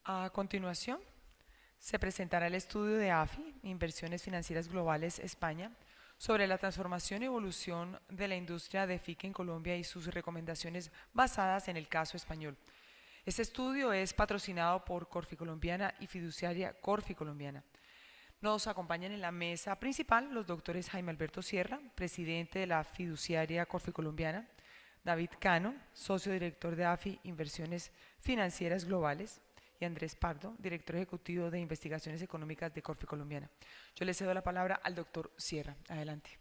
A continuación, se presentará el estudio de AFI, Inversiones Financieras Globales España, sobre la transformación y evolución de la industria de FIC en Colombia y sus recomendaciones basadas en el caso español. Este estudio es patrocinado por Corficolombiana y fiduciaria Corficolombiana. Nos acompañan en la mesa principal los doctores Jaime Alberto Sierra, presidente de la fiduciaria Corficolombiana, David Cano, socio director de AFI Inversiones Financieras Globales, y Andrés Pardo, director ejecutivo de Investigaciones Económicas de Corficolombiana. Yo le cedo la palabra al doctor Sierra. Adelante.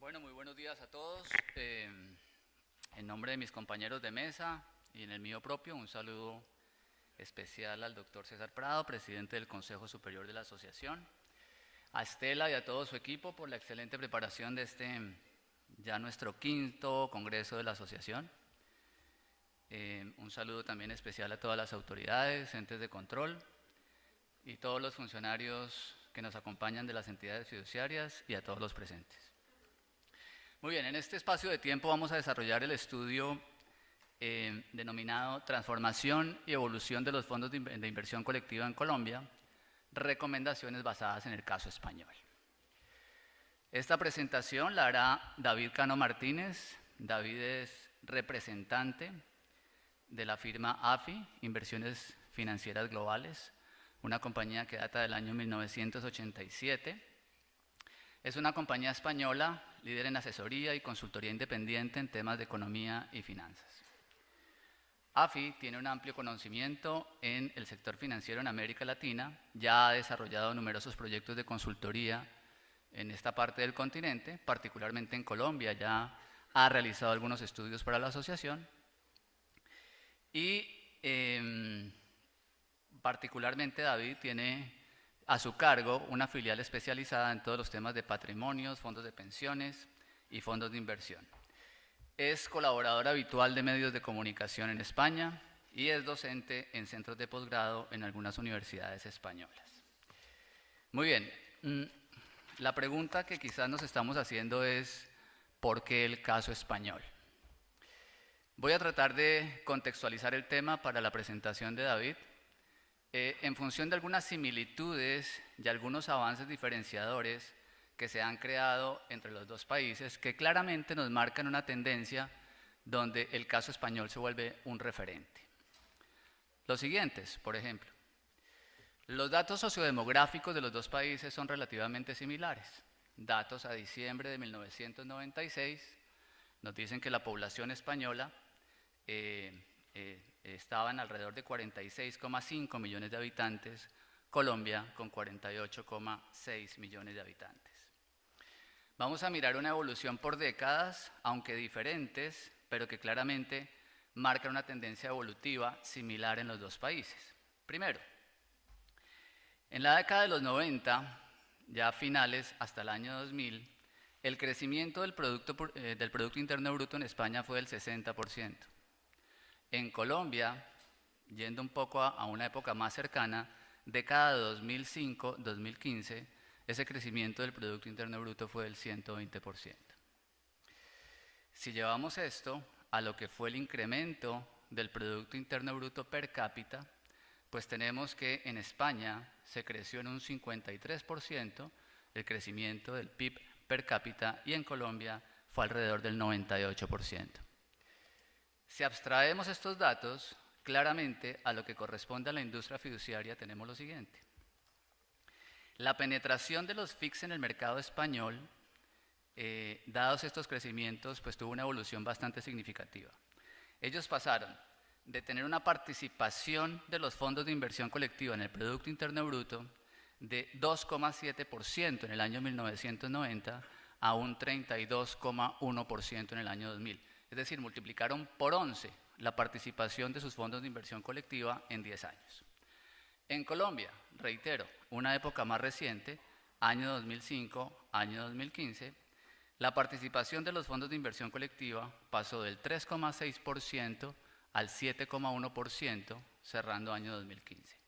Bueno, muy buenos días a todos. En nombre de mis compañeros de mesa y en el mío propio, un saludo especial al doctor César Prado, presidente del Consejo Superior de la Asociación, a Estela y a todo su equipo por la excelente preparación de ya nuestro quinto congreso de la asociación. Un saludo también especial a todas las autoridades, entes de control y todos los funcionarios que nos acompañan de las entidades fiduciarias y a todos los presentes. Muy bien, en este espacio de tiempo vamos a desarrollar el estudio denominado Transformación y Evolución de los Fondos de Inversión Colectiva en Colombia, recomendaciones basadas en el caso español. Esta presentación la hará David Cano Martínez. David es representante de la firma AFI, Inversiones Financieras Globales, una compañía que data del año 1987. Es una compañía española, líder en asesoría y consultoría independiente en temas de economía y finanzas. AFI tiene un amplio conocimiento en el sector financiero en América Latina, ya ha desarrollado numerosos proyectos de consultoría en esta parte del continente, particularmente en Colombia, ya ha realizado algunos estudios para la asociación y particularmente David tiene a su cargo una filial especializada en todos los temas de patrimonios, fondos de pensiones y fondos de inversión. Es colaborador habitual de medios de comunicación en España y es docente en centros de posgrado en algunas universidades españolas. Muy bien, la pregunta que quizás nos estamos haciendo es ¿por qué el caso español? Voy a tratar de contextualizar el tema para la presentación de David en función de algunas similitudes y algunos avances diferenciadores que se han creado entre los dos países que claramente nos marcan una tendencia donde el caso español se vuelve un referente. Los siguientes, por ejemplo, los datos sociodemográficos de los dos países son relativamente similares. Datos a diciembre de 1996 nos dicen que la población española estaban alrededor de 46,5 millones de habitantes, Colombia con 48,6 millones de habitantes. Vamos a mirar una evolución por décadas, aunque diferentes, pero que claramente marcan una tendencia evolutiva similar en los dos países. Primero, en la década de los 90, ya a finales hasta el año 2000, el crecimiento del Producto Interno Bruto en España fue del 60%. En Colombia, yendo un poco a una época más cercana, década de 2005-2015, ese crecimiento del Producto Interno Bruto fue del 120%. Si llevamos esto a lo que fue el incremento del Producto Interno Bruto per cápita, pues tenemos que en España se creció en un 53% el crecimiento del PIB per cápita y en Colombia fue alrededor del 98%. Si abstraemos estos datos, claramente a lo que corresponde a la industria fiduciaria tenemos lo siguiente. La penetración de los FICs en el mercado español, dados estos crecimientos, pues tuvo una evolución bastante significativa. Ellos pasaron de tener una participación de los fondos de inversión colectiva en el Producto Interno Bruto de 2,7% en el año 1990 a un 32,1% en el año 2000. Es decir, multiplicaron por 11 la participación de sus fondos de inversión colectiva en 10 años. En Colombia, reitero, una época más reciente, año 2005, año 2015, la participación de los fondos de inversión colectiva pasó del 3,6% al 7,1%, cerrando año 2015.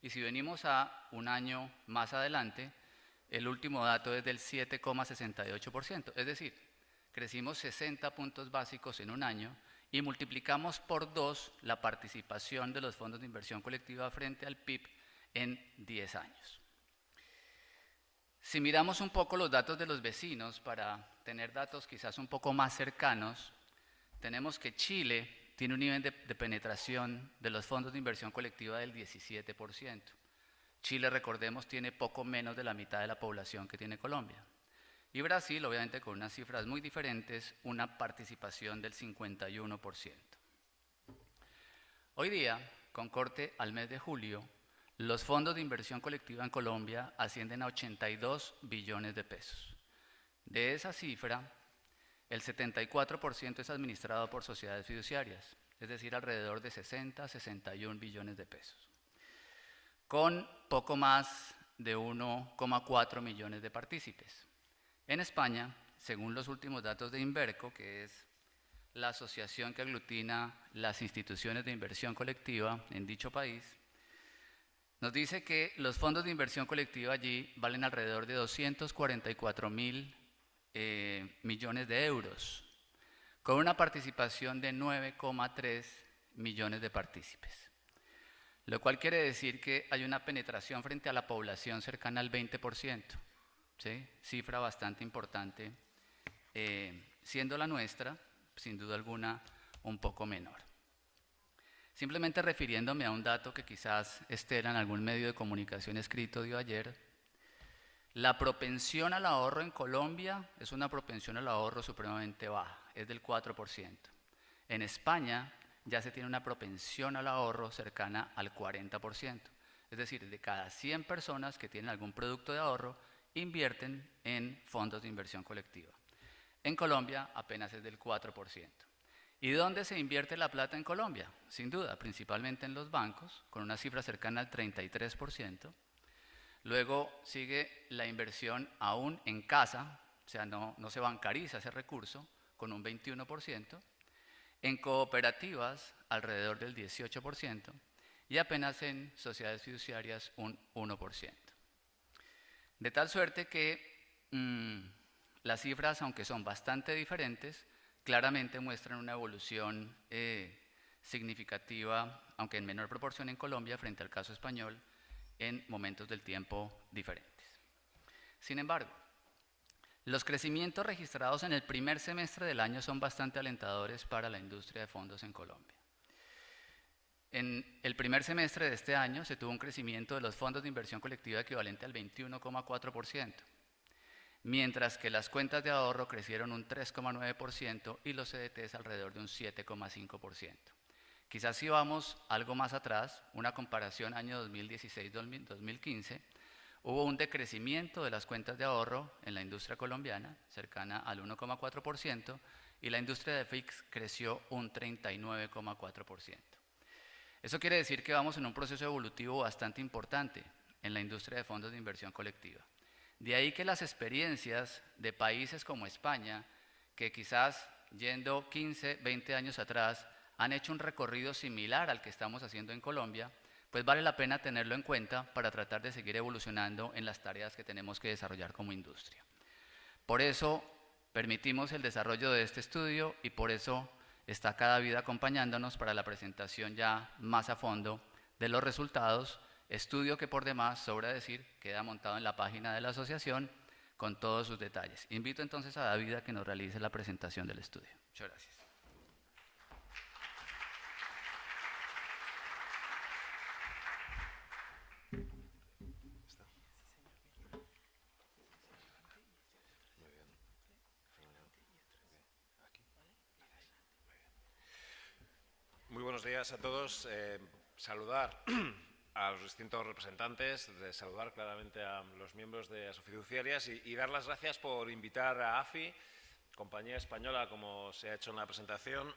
Y si venimos a un año más adelante, el último dato es del 7,68%, es decir, crecimos 60 puntos básicos en un año y multiplicamos por 2 la participación de los fondos de inversión colectiva frente al PIB en 10 años. Si miramos un poco los datos de los vecinos para tener datos quizás un poco más cercanos, tenemos que Chile tiene un nivel de penetración de los fondos de inversión colectiva del 17%. Chile, recordemos, tiene poco menos de la mitad de la población que tiene Colombia. Y Brasil, obviamente con unas cifras muy diferentes, una participación del 51%. Hoy día, con corte al mes de julio, los fondos de inversión colectiva en Colombia ascienden a 82 billones de pesos. De esa cifra, el 74% es administrado por sociedades fiduciarias, es decir, alrededor de 60 a 61 billones de pesos, con poco más de 1,4 millones de partícipes. En España, según los últimos datos de Inverco, que es la asociación que aglutina las instituciones de inversión colectiva en dicho país, nos dice que los fondos de inversión colectiva allí valen alrededor de 244.000 millones de euros, con una participación de 9,3 millones de partícipes, lo cual quiere decir que hay una penetración frente a la población cercana al 20%, ¿sí? Cifra bastante importante, siendo la nuestra, sin duda alguna, un poco menor. Simplemente refiriéndome a un dato que quizás Estela en algún medio de comunicación escrito dio ayer, la propensión al ahorro en Colombia es una propensión al ahorro supremamente baja, es del 4%. En España ya se tiene una propensión al ahorro cercana al 40%. Es decir, de cada 100 personas que tienen algún producto de ahorro, invierten en fondos de inversión colectiva. En Colombia apenas es del 4%. ¿Y dónde se invierte la plata en Colombia? Sin duda, principalmente en los bancos, con una cifra cercana al 33%. Luego sigue la inversión aún en casa, o sea, no se bancariza ese recurso, con un 21%. En cooperativas, alrededor del 18%. Y apenas en sociedades fiduciarias, un 1%. De tal suerte que las cifras, aunque son bastante diferentes, claramente muestran una evolución significativa, aunque en menor proporción en Colombia frente al caso español, en momentos del tiempo diferentes. Sin embargo, los crecimientos registrados en el primer semestre del año son bastante alentadores para la industria de fondos en Colombia. En el primer semestre de este año se tuvo un crecimiento de los fondos de inversión colectiva equivalente al 21,4%. Mientras que las cuentas de ahorro crecieron un 3,9% y los CDTs alrededor de un 7,5%. Quizás si vamos algo más atrás, una comparación año 2016-2015, hubo un decrecimiento de las cuentas de ahorro en la industria colombiana, cercana al 1,4%, y la industria de FIX creció un 39,4%. Eso quiere decir que vamos en un proceso evolutivo bastante importante en la industria de fondos de inversión colectiva. De ahí que las experiencias de países como España, que quizás yendo 15, 20 años atrás, han hecho un recorrido similar al que estamos haciendo en Colombia, pues vale la pena tenerlo en cuenta para tratar de seguir evolucionando en las tareas que tenemos que desarrollar como industria. Por eso permitimos el desarrollo de este estudio y por eso está Cada Vida acompañándonos para la presentación ya más a fondo de los resultados. Estudio que por demás, sobra decir, queda montado en la página de la asociación con todos sus detalles. Invito entonces a David a que nos realice la presentación del estudio. Muchas gracias. Muy buenos días a todos. Saludar a los distintos representantes, saludar claramente a los miembros de Asofiduciarias y dar las gracias por invitar a AFI, compañía española, como se ha hecho en la presentación.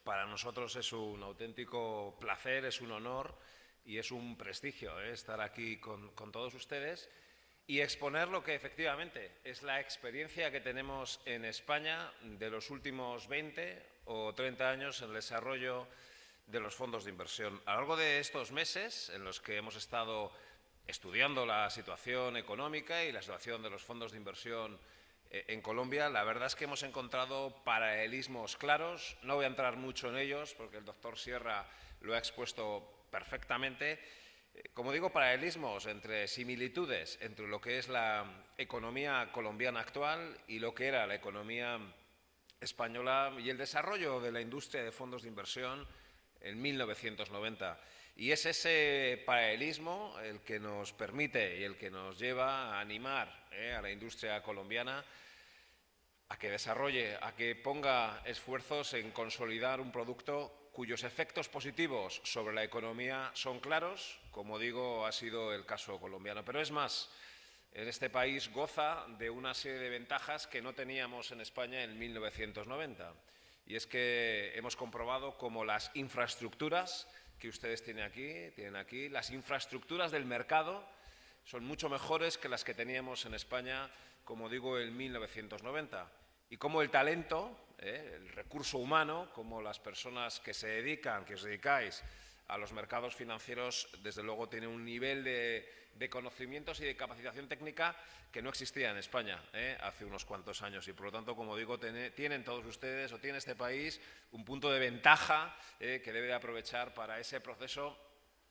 Para nosotros es un auténtico placer, es un honor y es un prestigio estar aquí con todos ustedes y exponer lo que efectivamente es la experiencia que tenemos en España de los últimos 20 o 30 años en el desarrollo de los fondos de inversión. A lo largo de estos meses en los que hemos estado estudiando la situación económica y la situación de los fondos de inversión en Colombia, la verdad es que hemos encontrado paralelismos claros. No voy a entrar mucho en ellos porque el doctor Sierra lo ha expuesto perfectamente. Como digo, paralelismos entre similitudes entre lo que es la economía colombiana actual y lo que era la economía española y el desarrollo de la industria de fondos de inversión en 1990. Y es ese paralelismo el que nos permite y el que nos lleva a animar a la industria colombiana a que desarrolle, a que ponga esfuerzos en consolidar un producto cuyos efectos positivos sobre la economía son claros, como digo, ha sido el caso colombiano. Pero es más, en este país goza de una serie de ventajas que no teníamos en España en 1990. Y es que hemos comprobado cómo las infraestructuras que ustedes tienen aquí, las infraestructuras del mercado son mucho mejores que las que teníamos en España, como digo, en 1990. Y cómo el talento, el recurso humano, como las personas que se dedican, que os dedicáis a los mercados financieros, desde luego tiene un nivel de conocimientos y de capacitación técnica que no existía en España hace unos cuantos años. Y por lo tanto, como digo, tienen todos ustedes o tiene este país un punto de ventaja que debe de aprovechar para ese proceso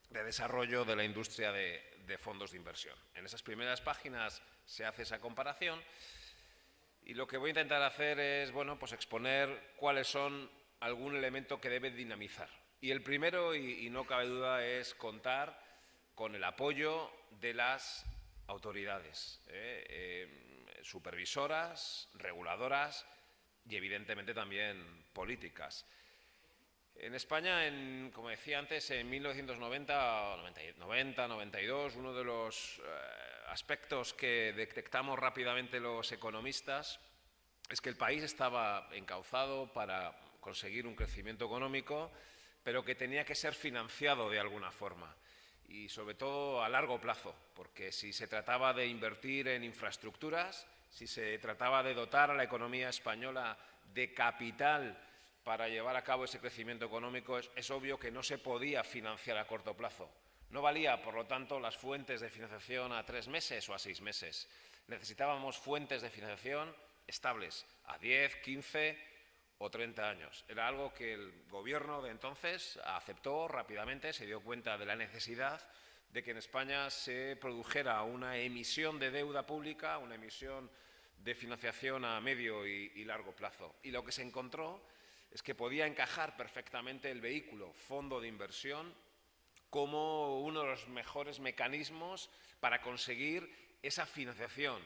de desarrollo de la industria de fondos de inversión. En esas primeras páginas se hace esa comparación. Y lo que voy a intentar hacer es, bueno, pues exponer cuáles son algún elemento que debe dinamizar. Y el primero, y no cabe duda, es contar con el apoyo de las autoridades supervisoras, reguladoras y evidentemente también políticas. En España, como decía antes, en 1990, 92, uno de los aspectos que detectamos rápidamente los economistas es que el país estaba encauzado para conseguir un crecimiento económico, pero que tenía que ser financiado de alguna forma y sobre todo a largo plazo, porque si se trataba de invertir en infraestructuras, si se trataba de dotar a la economía española de capital para llevar a cabo ese crecimiento económico, es obvio que no se podía financiar a corto plazo. No valía, por lo tanto, las fuentes de financiación a 3 meses o a 6 meses. Necesitábamos fuentes de financiación estables a 10, 15 o 30 años. Era algo que el gobierno de entonces aceptó rápidamente, se dio cuenta de la necesidad de que en España se produjera una emisión de deuda pública, una emisión de financiación a medio y largo plazo. Y lo que se encontró es que podía encajar perfectamente el vehículo fondo de inversión como uno de los mejores mecanismos para conseguir esa financiación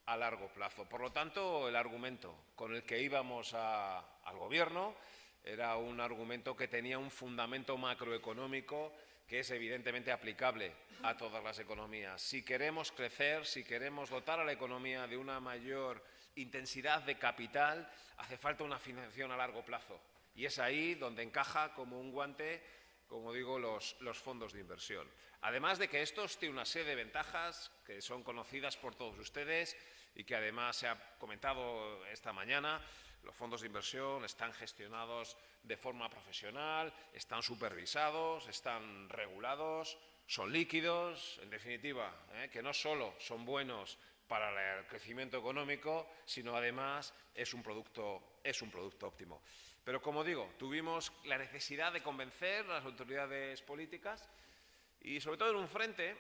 a largo plazo. Por lo tanto, el argumento con el que íbamos al Gobierno era un argumento que tenía un fundamento macroeconómico que es evidentemente aplicable a todas las economías. Si queremos crecer, si queremos dotar a la economía de una mayor intensidad de capital, hace falta una financiación a largo plazo. Y es ahí donde encaja como un guante, como digo, los fondos de inversión. Además de que estos tienen una serie de ventajas que son conocidas por todos ustedes y que además se ha comentado esta mañana. Los fondos de inversión están gestionados de forma profesional, están supervisados, están regulados, son líquidos, en definitiva, que no solo son buenos para el crecimiento económico, sino además es un producto óptimo. Pero como digo, tuvimos la necesidad de convencer a las autoridades políticas y sobre todo en un frente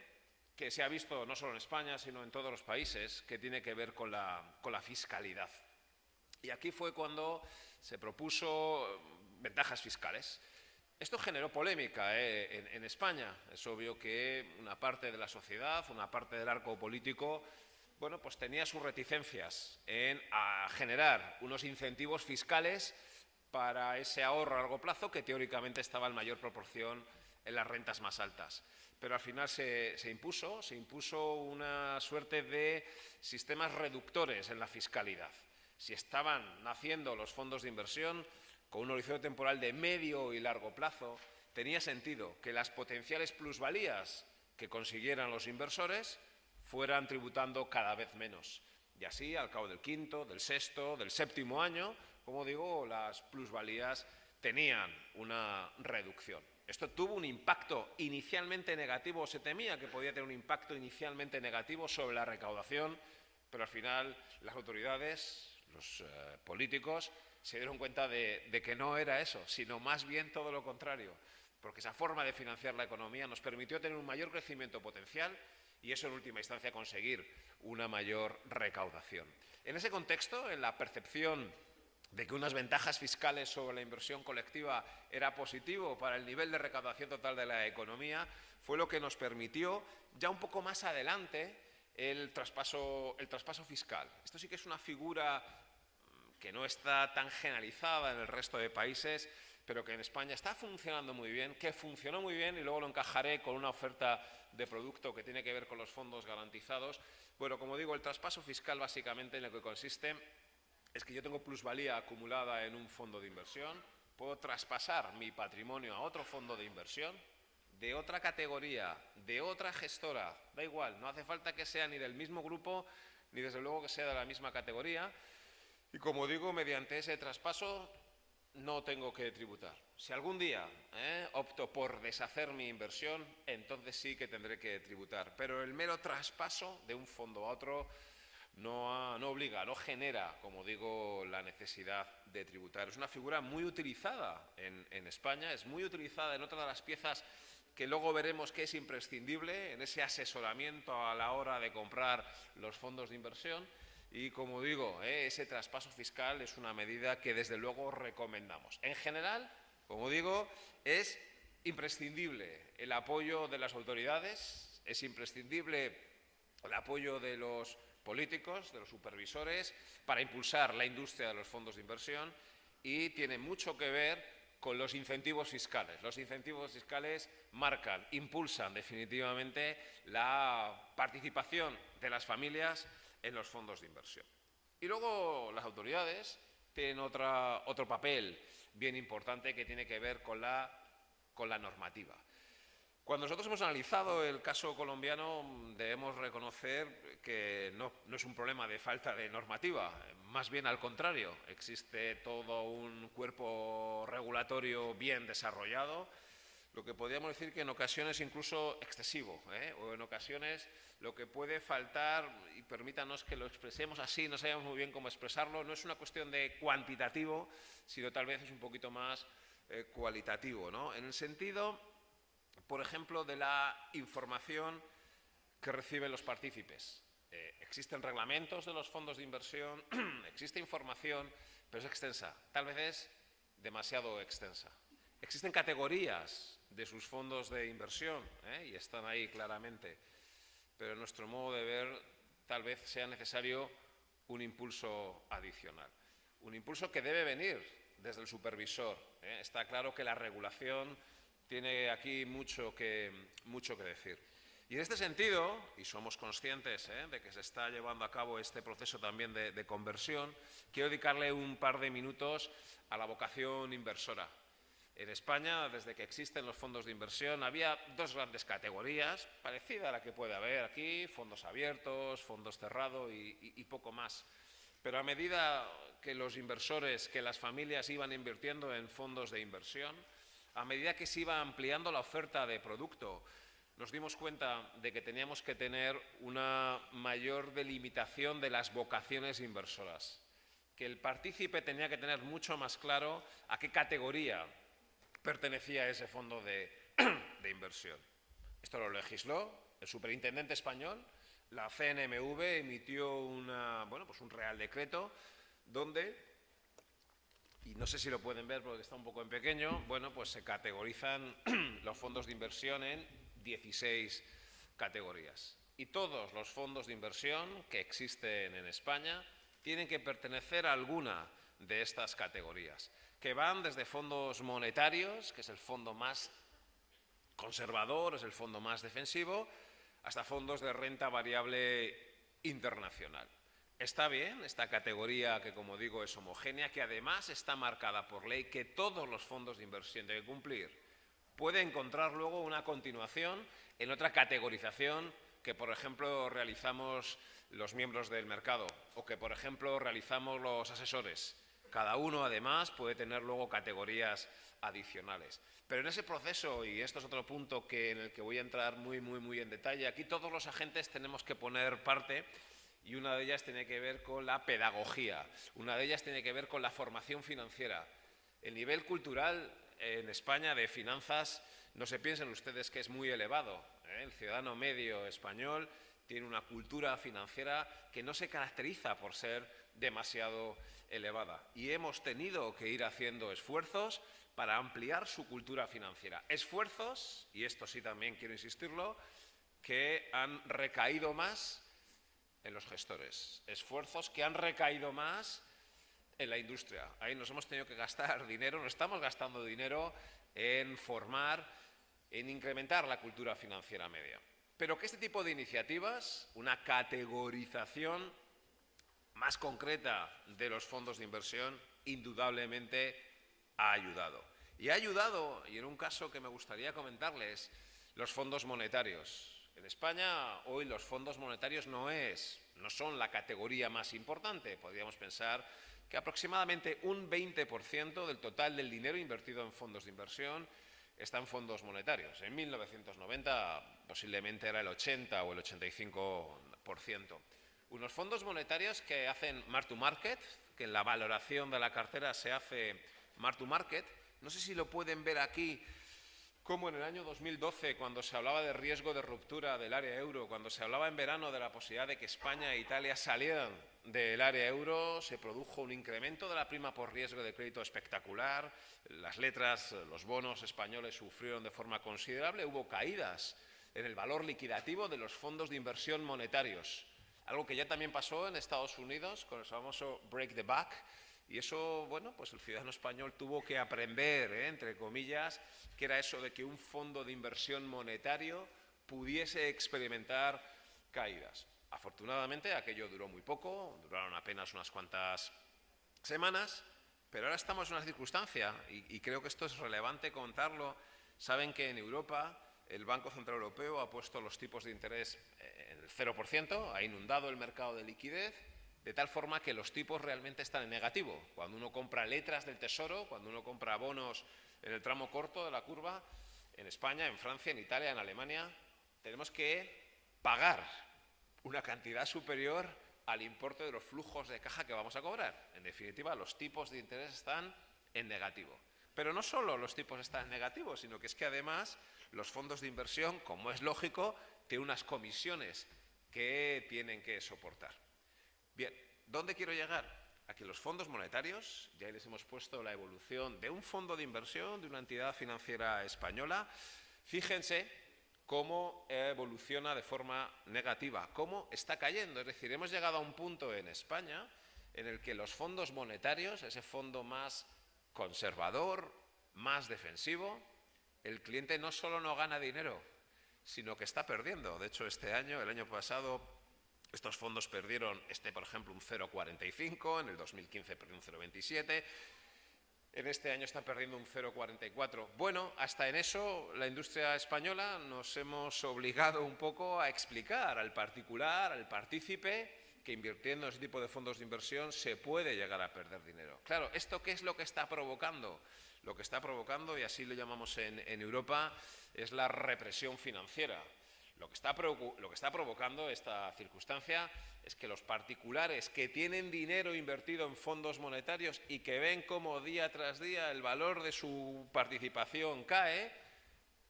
que se ha visto no solo en España, sino en todos los países, que tiene que ver con la fiscalidad. Y aquí fue cuando se propuso ventajas fiscales. Esto generó polémica en España. Es obvio que una parte de la sociedad, una parte del arco político, bueno, pues tenía sus reticencias a generar unos incentivos fiscales para ese ahorro a largo plazo que teóricamente estaba en mayor proporción en las rentas más altas. Pero al final se impuso una suerte de sistemas reductores en la fiscalidad. Si estaban naciendo los fondos de inversión con un horizonte temporal de medio y largo plazo, tenía sentido que las potenciales plusvalías que consiguieran los inversores fueran tributando cada vez menos. Y así, al cabo del quinto, del sexto, del séptimo año, como digo, las plusvalías tenían una reducción. Esto tuvo un impacto inicialmente negativo, o se temía que podía tener un impacto inicialmente negativo sobre la recaudación, pero al final las autoridades, los políticos, se dieron cuenta de que no era eso, sino más bien todo lo contrario, porque esa forma de financiar la economía nos permitió tener un mayor crecimiento potencial y eso en última instancia conseguir una mayor recaudación. En ese contexto, en la percepción de que unas ventajas fiscales sobre la inversión colectiva era positivo para el nivel de recaudación total de la economía, fue lo que nos permitió ya un poco más adelante el traspaso fiscal. Esto sí que es una figura que no está tan generalizada en el resto de países, pero que en España está funcionando muy bien, que funcionó muy bien, y luego lo encajaré con una oferta de producto que tiene que ver con los fondos garantizados. Bueno, como digo, el traspaso fiscal básicamente en lo que consiste es que yo tengo plusvalía acumulada en un fondo de inversión, puedo traspasar mi patrimonio a otro fondo de inversión, de otra categoría, de otra gestora, da igual, no hace falta que sea ni del mismo grupo, ni desde luego que sea de la misma categoría, y como digo, mediante ese traspaso no tengo que tributar. Si algún día opto por deshacer mi inversión, entonces sí que tendré que tributar. Pero el mero traspaso de un fondo a otro no obliga, no genera, como digo, la necesidad de tributar. Es una figura muy utilizada en España, es muy utilizada en otra de las piezas que luego veremos que es imprescindible en ese asesoramiento a la hora de comprar los fondos de inversión. Y como digo, ese traspaso fiscal es una medida que desde luego recomendamos. En general, como digo, es imprescindible el apoyo de las autoridades, es imprescindible el apoyo de los políticos, de los supervisores, para impulsar la industria de los fondos de inversión, y tiene mucho que ver con los incentivos fiscales. Los incentivos fiscales marcan, impulsan definitivamente la participación de las familias en los fondos de inversión. Y luego las autoridades tienen otro papel bien importante que tiene que ver con la normativa. Cuando nosotros hemos analizado el caso colombiano, debemos reconocer que no es un problema de falta de normativa, más bien al contrario, existe todo un cuerpo regulatorio bien desarrollado, lo que podríamos decir que en ocasiones incluso excesivo, o en ocasiones lo que puede faltar, y permítanos que lo expresemos así, no sabemos muy bien cómo expresarlo, no es una cuestión de cuantitativo, sino tal vez es un poquito más cualitativo, ¿no? En el sentido, por ejemplo, de la información que reciben los partícipes. Existen reglamentos de los fondos de inversión, existe información, pero es extensa, tal vez es demasiado extensa. Existen categorías de sus fondos de inversión, y están ahí claramente, pero en nuestro modo de ver tal vez sea necesario un impulso adicional. Un impulso que debe venir desde el supervisor. Está claro que la regulación tiene aquí mucho que decir. Y en este sentido, y somos conscientes de que se está llevando a cabo este proceso también de conversión, quiero dedicarle un par de minutos a la vocación inversora. En España, desde que existen los fondos de inversión, había dos grandes categorías, parecida a la que puede haber aquí, fondos abiertos, fondos cerrados y poco más. Pero a medida que los inversores, que las familias iban invirtiendo en fondos de inversión, a medida que se iba ampliando la oferta de producto, nos dimos cuenta de que teníamos que tener una mayor delimitación de las vocaciones inversoras, que el partícipe tenía que tener mucho más claro a qué categoría pertenecía a ese fondo de inversión. Esto lo legisló el superintendente español, la CNMV emitió un Real Decreto donde, y no sé si lo pueden ver porque está un poco en pequeño, pues se categorizan los fondos de inversión en 16 categorías. Y todos los fondos de inversión que existen en España tienen que pertenecer a alguna de estas categorías, que van desde fondos monetarios, que es el fondo más conservador, es el fondo más defensivo, hasta fondos de renta variable internacional. Está bien esta categoría que, como digo, es homogénea, que además está marcada por ley, que todos los fondos de inversión deben cumplir. Puede encontrar luego una continuación en otra categorización que, por ejemplo, realizamos los miembros del mercado o que, por ejemplo, realizamos los asesores. cada uno, además, puede tener luego categorías adicionales. Pero en ese proceso, y esto es otro punto en el que voy a entrar muy en detalle, aquí todos los agentes tenemos que poner parte, y una de ellas tiene que ver con la pedagogía, una de ellas tiene que ver con la formación financiera. El nivel cultural en España de finanzas, no se piensen ustedes que es muy elevado, ¿eh? El ciudadano medio español tiene una cultura financiera que no se caracteriza por ser demasiado elevada. Y hemos tenido que ir haciendo esfuerzos para ampliar su cultura financiera. Esfuerzos, y esto sí también quiero insistirlo, que han recaído más en los gestores. Esfuerzos que han recaído más en la industria. Ahí nos hemos tenido que gastar dinero, nos estamos gastando dinero en formar, en incrementar la cultura financiera media. Pero que este tipo de iniciativas, una categorización más concreta de los fondos de inversión, indudablemente ha ayudado. Y ha ayudado, y en un caso que me gustaría comentarles, los fondos monetarios. En España hoy los fondos monetarios no son la categoría más importante. Podríamos pensar que aproximadamente un 20% del total del dinero invertido en fondos de inversión está en fondos monetarios. En 1990 posiblemente era el 80 o el 85%. Unos fondos monetarios que hacen mark to market, que en la valoración de la cartera se hace mark to market. No sé si lo pueden ver aquí, como en el año 2012, cuando se hablaba de riesgo de ruptura del área euro, cuando se hablaba en verano de la posibilidad de que España e Italia salieran del área euro, se produjo un incremento de la prima por riesgo de crédito espectacular, las letras, los bonos españoles sufrieron de forma considerable, hubo caídas en el valor liquidativo de los fondos de inversión monetarios, algo que ya también pasó en Estados Unidos con el famoso break the back. Y eso, bueno, pues el ciudadano español tuvo que aprender, entre comillas, que era eso de que un fondo de inversión monetario pudiese experimentar caídas. Afortunadamente, aquello duró muy poco, duraron apenas unas cuantas semanas, pero ahora estamos en una circunstancia, y creo que esto es relevante contarlo. Saben que en Europa el Banco Central Europeo ha puesto los tipos de interés en el 0%, ha inundado el mercado de liquidez, de tal forma que los tipos realmente están en negativo. Cuando uno compra letras del Tesoro, cuando uno compra bonos en el tramo corto de la curva, en España, en Francia, en Italia, en Alemania, tenemos que pagar una cantidad superior al importe de los flujos de caja que vamos a cobrar. En definitiva, los tipos de interés están en negativo. Pero no solo los tipos están en negativo, sino que es que además los fondos de inversión, como es lógico, tienen unas comisiones que tienen que soportar. Bien, ¿dónde quiero llegar? A que los fondos monetarios, ya les hemos puesto la evolución de un fondo de inversión, de una entidad financiera española. Fíjense cómo evoluciona de forma negativa, cómo está cayendo. Es decir, hemos llegado a un punto en España en el que los fondos monetarios, ese fondo más conservador, más defensivo, el cliente no solo no gana dinero, sino que está perdiendo. De hecho, el año pasado, estos fondos perdieron, por ejemplo, un 0,45, en el 2015 perdió un 0,27, en este año están perdiendo un 0,44. Bueno, hasta en eso la industria española nos hemos obligado un poco a explicar al particular, al partícipe, que invirtiendo en ese tipo de fondos de inversión se puede llegar a perder dinero. Claro, ¿esto qué es lo que está provocando? Lo que está provocando, y así lo llamamos en Europa, es la represión financiera. Lo que está provocando esta circunstancia es que los particulares que tienen dinero invertido en fondos monetarios y que ven cómo día tras día el valor de su participación cae,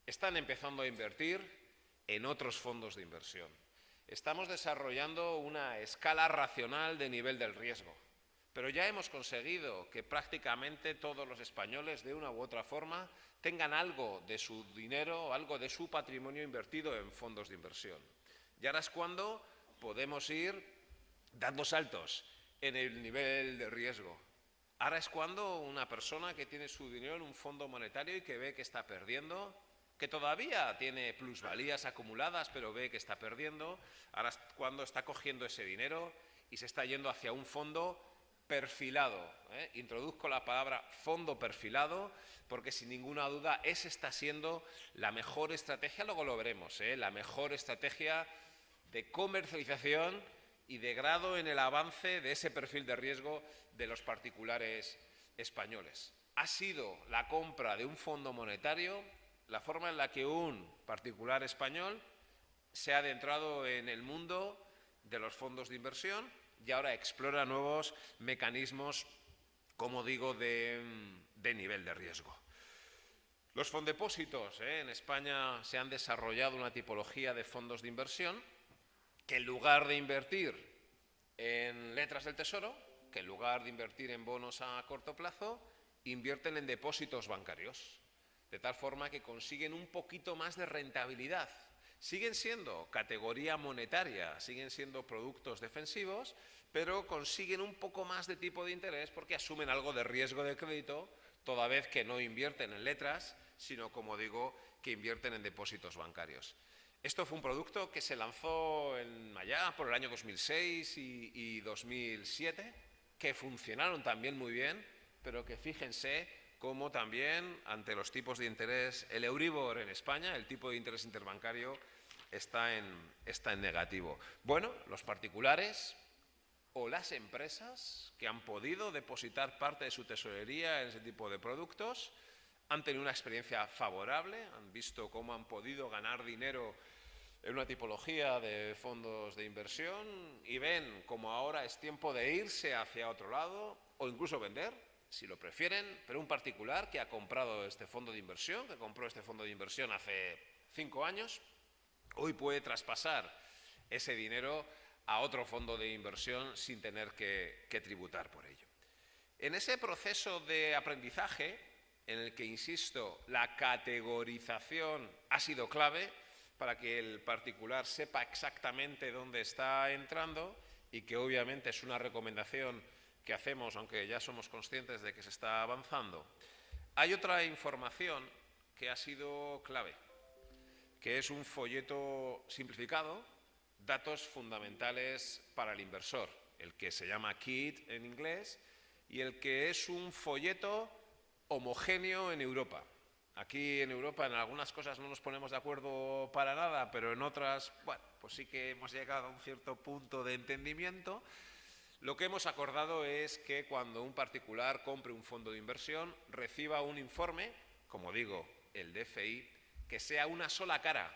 están empezando a invertir en otros fondos de inversión. Estamos desarrollando una escala racional de nivel del riesgo, pero ya hemos conseguido que prácticamente todos los españoles, de una u otra forma, tengan algo de su dinero, algo de su patrimonio invertido en fondos de inversión. Y ahora es cuando podemos ir dando saltos en el nivel de riesgo. Ahora es cuando una persona que tiene su dinero en un fondo monetario y que ve que está perdiendo, que todavía tiene plusvalías acumuladas, pero ve que está perdiendo, ahora es cuando está cogiendo ese dinero y se está yendo hacia un fondo perfilado. Introduzco la palabra fondo perfilado porque sin ninguna duda esa está siendo la mejor estrategia, luego lo veremos, la mejor estrategia de comercialización y de grado en el avance de ese perfil de riesgo de los particulares españoles. Ha sido la compra de un fondo monetario la forma en la que un particular español se ha adentrado en el mundo de los fondos de inversión y ahora explora nuevos mecanismos, como digo, de nivel de riesgo. Los fondepósitos, en España se han desarrollado una tipología de fondos de inversión que en lugar de invertir en letras del Tesoro, que en lugar de invertir en bonos a corto plazo, invierten en depósitos bancarios, de tal forma que consiguen un poquito más de rentabilidad. Siguen siendo categoría monetaria, siguen siendo productos defensivos, pero consiguen un poco más de tipo de interés porque asumen algo de riesgo de crédito, toda vez que no invierten en letras, sino, como digo, que invierten en depósitos bancarios. Esto fue un producto que se lanzó allá por el año 2006 y 2007, que funcionaron también muy bien, pero que fíjense cómo también, ante los tipos de interés, el Euribor en España, el tipo de interés interbancario, está en negativo. Bueno, los particulares o las empresas que han podido depositar parte de su tesorería en ese tipo de productos han tenido una experiencia favorable, han visto cómo han podido ganar dinero en una tipología de fondos de inversión y ven cómo ahora es tiempo de irse hacia otro lado o incluso vender, si lo prefieren, pero un particular que ha comprado este fondo de inversión, que compró este fondo de inversión hace 5 años, hoy puede traspasar ese dinero a otro fondo de inversión sin tener que tributar por ello. En ese proceso de aprendizaje, en el que, insisto, la categorización ha sido clave para que el particular sepa exactamente dónde está entrando y que obviamente es una recomendación que hacemos, aunque ya somos conscientes de que se está avanzando. Hay otra información que ha sido clave, que es un folleto simplificado, datos fundamentales para el inversor, el que se llama KIT en inglés y el que es un folleto homogéneo en Europa. Aquí en Europa en algunas cosas no nos ponemos de acuerdo para nada, pero en otras, bueno, pues sí que hemos llegado a un cierto punto de entendimiento. Lo que hemos acordado es que cuando un particular compre un fondo de inversión reciba un informe, como digo, el DFI, que sea una sola cara.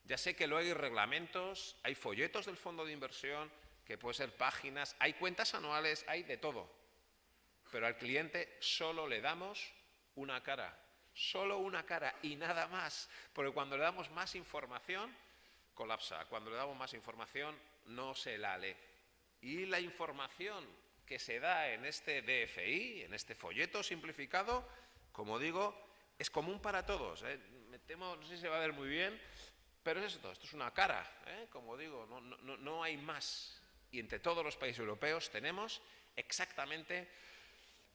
Ya sé que luego hay reglamentos, hay folletos del fondo de inversión, que pueden ser páginas, hay cuentas anuales, hay de todo. Pero al cliente solo le damos una cara, solo una cara y nada más, porque cuando le damos más información, colapsa. Cuando le damos más información, no se la lee. Y la información que se da en este DFI, en este folleto simplificado, como digo, es común para todos. Me temo, no sé si se va a ver muy bien, pero es esto es una cara, como digo, no hay más. Y entre todos los países europeos tenemos exactamente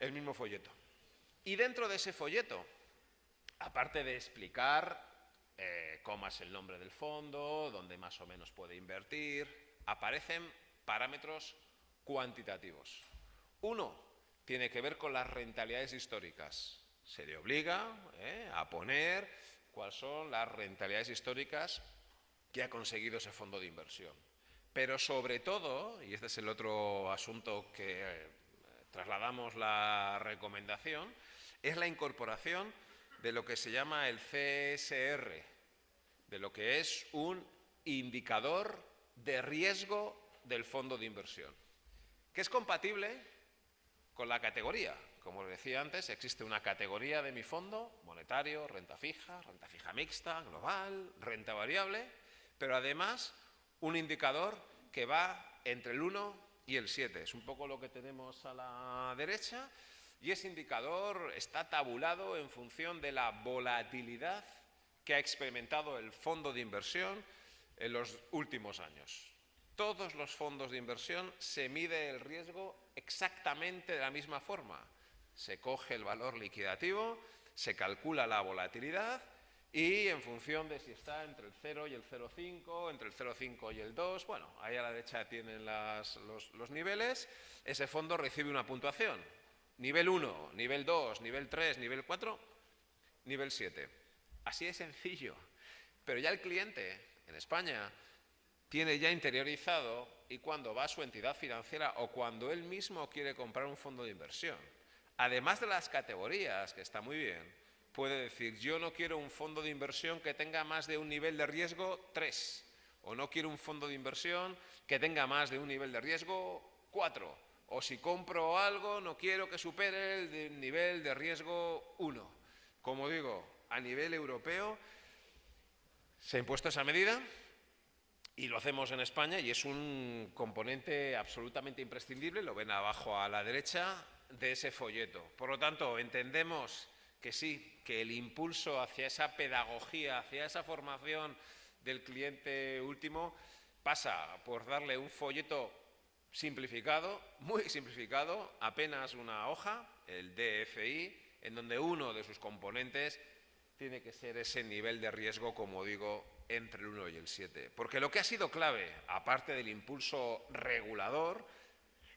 el mismo folleto. Y dentro de ese folleto, aparte de explicar cómo es el nombre del fondo, dónde más o menos puede invertir, aparecen parámetros cuantitativos. Uno tiene que ver con las rentabilidades históricas. Se le obliga a poner cuáles son las rentabilidades históricas que ha conseguido ese fondo de inversión. Pero sobre todo, y este es el otro asunto que trasladamos la recomendación, es la incorporación de lo que se llama el CSR, de lo que es un indicador de riesgo del fondo de inversión, que es compatible con la categoría. Como os decía antes, existe una categoría de mi fondo, monetario, renta fija mixta, global, renta variable, pero además un indicador que va entre el 1 y el 7. Es un poco lo que tenemos a la derecha y ese indicador está tabulado en función de la volatilidad que ha experimentado el fondo de inversión en los últimos años. Todos los fondos de inversión se mide el riesgo exactamente de la misma forma. Se coge el valor liquidativo, se calcula la volatilidad y en función de si está entre el 0 y el 0,5, entre el 0,5 y el 2, bueno, ahí a la derecha tienen los niveles, ese fondo recibe una puntuación. Nivel 1, nivel 2, nivel 3, nivel 4, nivel 7. Así de sencillo. Pero ya el cliente en España tiene ya interiorizado y cuando va a su entidad financiera o cuando él mismo quiere comprar un fondo de inversión, además de las categorías, que está muy bien, puede decir: yo no quiero un fondo de inversión que tenga más de un nivel de riesgo 3, o no quiero un fondo de inversión que tenga más de un nivel de riesgo 4, o si compro algo no quiero que supere el nivel de riesgo 1. Como digo, a nivel europeo se ha impuesto esa medida y lo hacemos en España y es un componente absolutamente imprescindible, lo ven abajo a la derecha, de ese folleto. Por lo tanto, entendemos que sí, que el impulso hacia esa pedagogía, hacia esa formación del cliente último, pasa por darle un folleto simplificado, muy simplificado, apenas una hoja, el DFI, en donde uno de sus componentes tiene que ser ese nivel de riesgo, como digo, entre el 1 y el 7. Porque lo que ha sido clave, aparte del impulso regulador,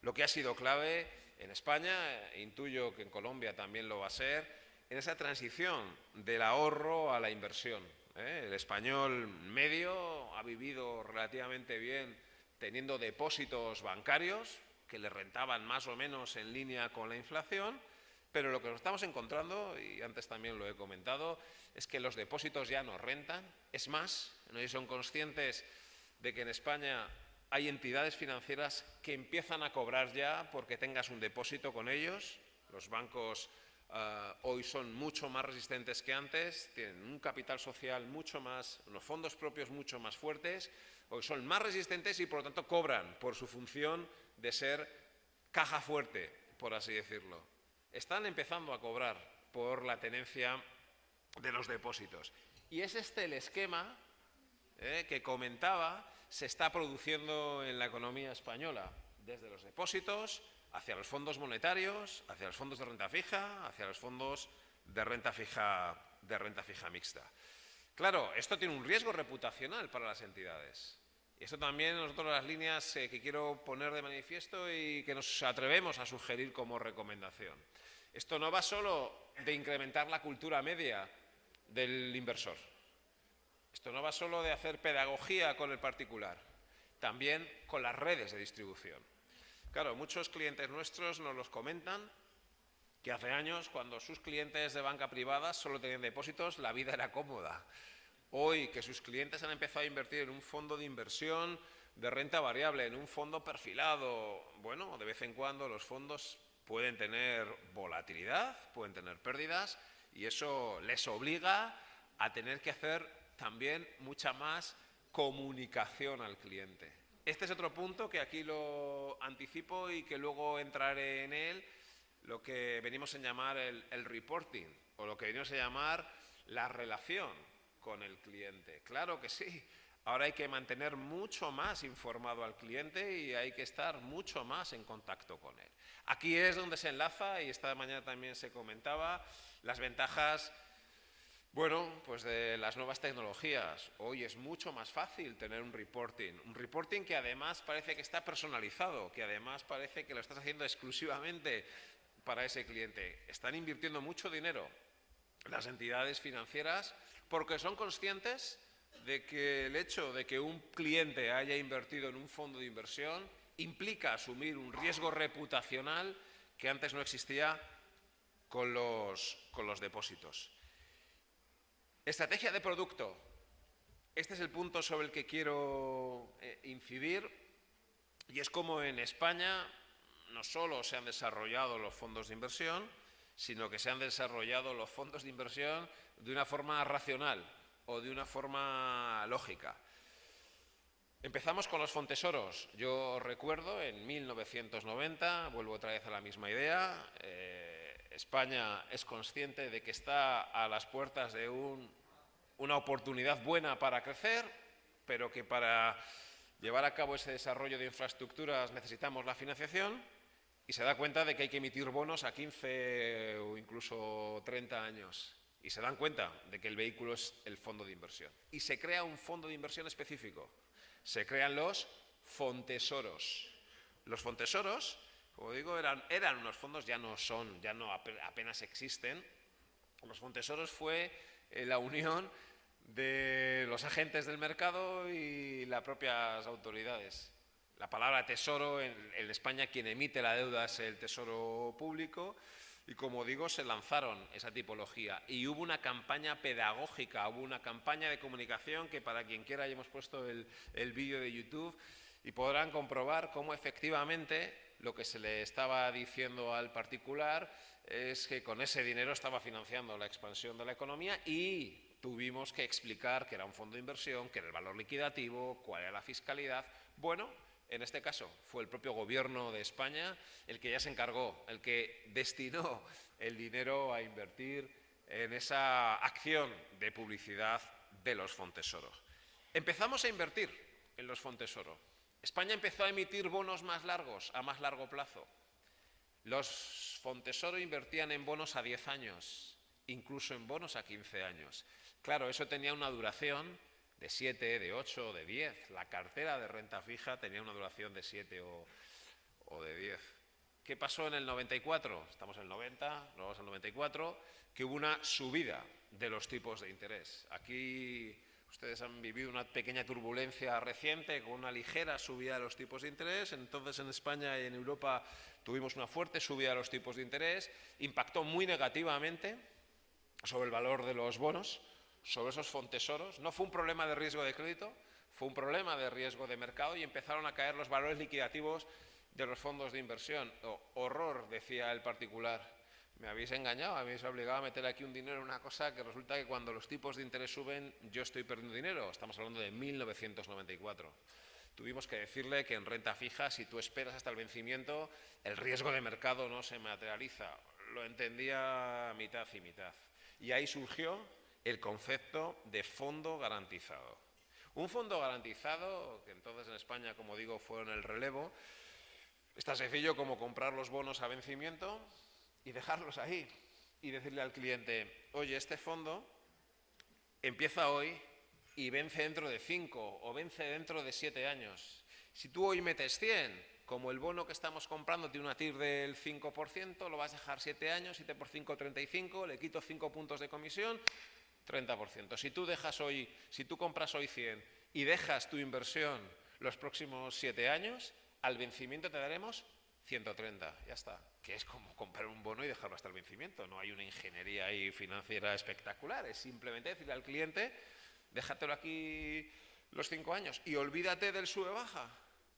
lo que ha sido clave en España, intuyo que en Colombia también lo va a ser, en esa transición del ahorro a la inversión. El español medio ha vivido relativamente bien teniendo depósitos bancarios que le rentaban más o menos en línea con la inflación, pero lo que nos estamos encontrando, y antes también lo he comentado, es que los depósitos ya no rentan. Es más, no sé si son conscientes de que en España hay entidades financieras que empiezan a cobrar ya porque tengas un depósito con ellos. Los bancos hoy son mucho más resistentes que antes, tienen un capital social mucho más, unos fondos propios mucho más fuertes, hoy son más resistentes y por lo tanto cobran por su función de ser caja fuerte, por así decirlo. Están empezando a cobrar por la tenencia de los depósitos. Y es este el esquema que comentaba se está produciendo en la economía española, desde los depósitos hacia los fondos monetarios, hacia los fondos de renta fija, hacia los fondos de renta fija mixta. Claro, esto tiene un riesgo reputacional para las entidades. Y esto también nosotros las líneas que quiero poner de manifiesto y que nos atrevemos a sugerir como recomendación. Esto no va solo de incrementar la cultura media del inversor. Esto no va solo de hacer pedagogía con el particular, también con las redes de distribución. Claro, muchos clientes nuestros nos los comentan que hace años, cuando sus clientes de banca privada solo tenían depósitos, la vida era cómoda. Hoy, que sus clientes han empezado a invertir en un fondo de inversión de renta variable, en un fondo perfilado, bueno, de vez en cuando los fondos pueden tener volatilidad, pueden tener pérdidas, y eso les obliga a tener que hacer también mucha más comunicación al cliente. Este es otro punto que aquí lo anticipo y que luego entraré en él, lo que venimos a llamar el reporting, o lo que venimos a llamar la relación con el cliente. Claro que sí, ahora hay que mantener mucho más informado al cliente y hay que estar mucho más en contacto con él. Aquí es donde se enlaza, y esta mañana también se comentaba, las ventajas, bueno, pues de las nuevas tecnologías. Hoy es mucho más fácil tener un reporting que además parece que está personalizado, que además parece que lo estás haciendo exclusivamente para ese cliente. Están invirtiendo mucho dinero las entidades financieras porque son conscientes de que el hecho de que un cliente haya invertido en un fondo de inversión implica asumir un riesgo reputacional que antes no existía con los depósitos. Estrategia de producto. Este es el punto sobre el que quiero incidir, y es como en España no solo se han desarrollado los fondos de inversión, sino que se han desarrollado los fondos de inversión de una forma racional o de una forma lógica. Empezamos con los fontesoros. Yo recuerdo en 1990, vuelvo otra vez a la misma idea, España es consciente de que está a las puertas de una oportunidad buena para crecer, pero que para llevar a cabo ese desarrollo de infraestructuras necesitamos la financiación, y se da cuenta de que hay que emitir bonos a 15 o incluso 30 años. Y se dan cuenta de que el vehículo es el fondo de inversión. Y se crea un fondo de inversión específico. Se crean los fontesoros. Los fontesoros, como digo, eran unos fondos, ya no apenas existen. Los fontesoros fue la unión de los agentes del mercado y las propias autoridades. La palabra tesoro, en España quien emite la deuda es el Tesoro Público y, como digo, se lanzaron esa tipología y hubo una campaña pedagógica, hubo una campaña de comunicación que, para quien quiera, ya hemos puesto el vídeo de YouTube y podrán comprobar cómo efectivamente lo que se le estaba diciendo al particular es que con ese dinero estaba financiando la expansión de la economía y tuvimos que explicar que era un fondo de inversión, que era el valor liquidativo, cuál era la fiscalidad. Bueno, en este caso fue el propio Gobierno de España el que ya se encargó, el que destinó el dinero a invertir en esa acción de publicidad de los Fontesoro. Empezamos a invertir en los Fontesoro. España empezó a emitir bonos más largos, a más largo plazo. Los Fontesoro invertían en bonos a 10 años, incluso en bonos a 15 años. Claro, eso tenía una duración de 7, de 8, de 10. La cartera de renta fija tenía una duración de 7 o de 10. ¿Qué pasó en el 94? Estamos en el 90, nos vamos al 94, que hubo una subida de los tipos de interés. Aquí ustedes han vivido una pequeña turbulencia reciente con una ligera subida de los tipos de interés. Entonces, en España y en Europa tuvimos una fuerte subida de los tipos de interés. Impactó muy negativamente sobre el valor de los bonos, sobre esos fontesoros. No fue un problema de riesgo de crédito, fue un problema de riesgo de mercado y empezaron a caer los valores liquidativos de los fondos de inversión. Horror, decía el particular. Me habéis engañado, me habéis obligado a meter aquí un dinero en una cosa que resulta que cuando los tipos de interés suben yo estoy perdiendo dinero. Estamos hablando de 1994. Tuvimos que decirle que en renta fija, si tú esperas hasta el vencimiento, el riesgo de mercado no se materializa. Lo entendía mitad y mitad. Y ahí surgió el concepto de fondo garantizado. Un fondo garantizado, que entonces en España, como digo, fue en el relevo, es tan sencillo como comprar los bonos a vencimiento y dejarlos ahí y decirle al cliente, oye, este fondo empieza hoy y vence dentro de 5 o vence dentro de 7 años. Si tú hoy metes 100, como el bono que estamos comprando tiene una TIR del 5%, lo vas a dejar 7 años, 7 por 5, 35, le quito 5 puntos de comisión, 30%. Si tú compras hoy 100 y dejas tu inversión los próximos 7 años, al vencimiento te daremos 130, ya está. Que es como comprar un bono y dejarlo hasta el vencimiento. No hay una ingeniería ahí financiera espectacular. Es simplemente decirle al cliente, déjatelo aquí los 5 años y olvídate del sube-baja.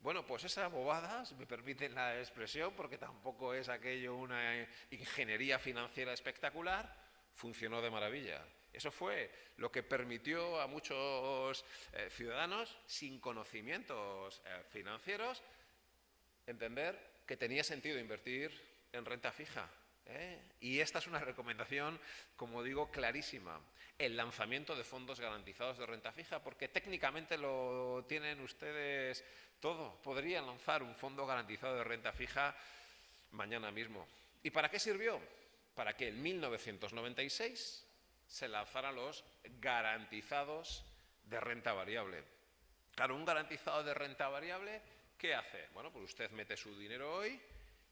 Bueno, pues esas bobadas, me permiten la expresión, porque tampoco es aquello una ingeniería financiera espectacular, funcionó de maravilla. Eso fue lo que permitió a muchos ciudadanos sin conocimientos financieros entender que tenía sentido invertir en renta fija. Y esta es una recomendación, como digo, clarísima. El lanzamiento de fondos garantizados de renta fija, porque técnicamente lo tienen ustedes todo. Podrían lanzar un fondo garantizado de renta fija mañana mismo. ¿Y para qué sirvió? Para que en 1996 se lanzaran los garantizados de renta variable. Claro, un garantizado de renta variable, ¿qué hace? Bueno, pues usted mete su dinero hoy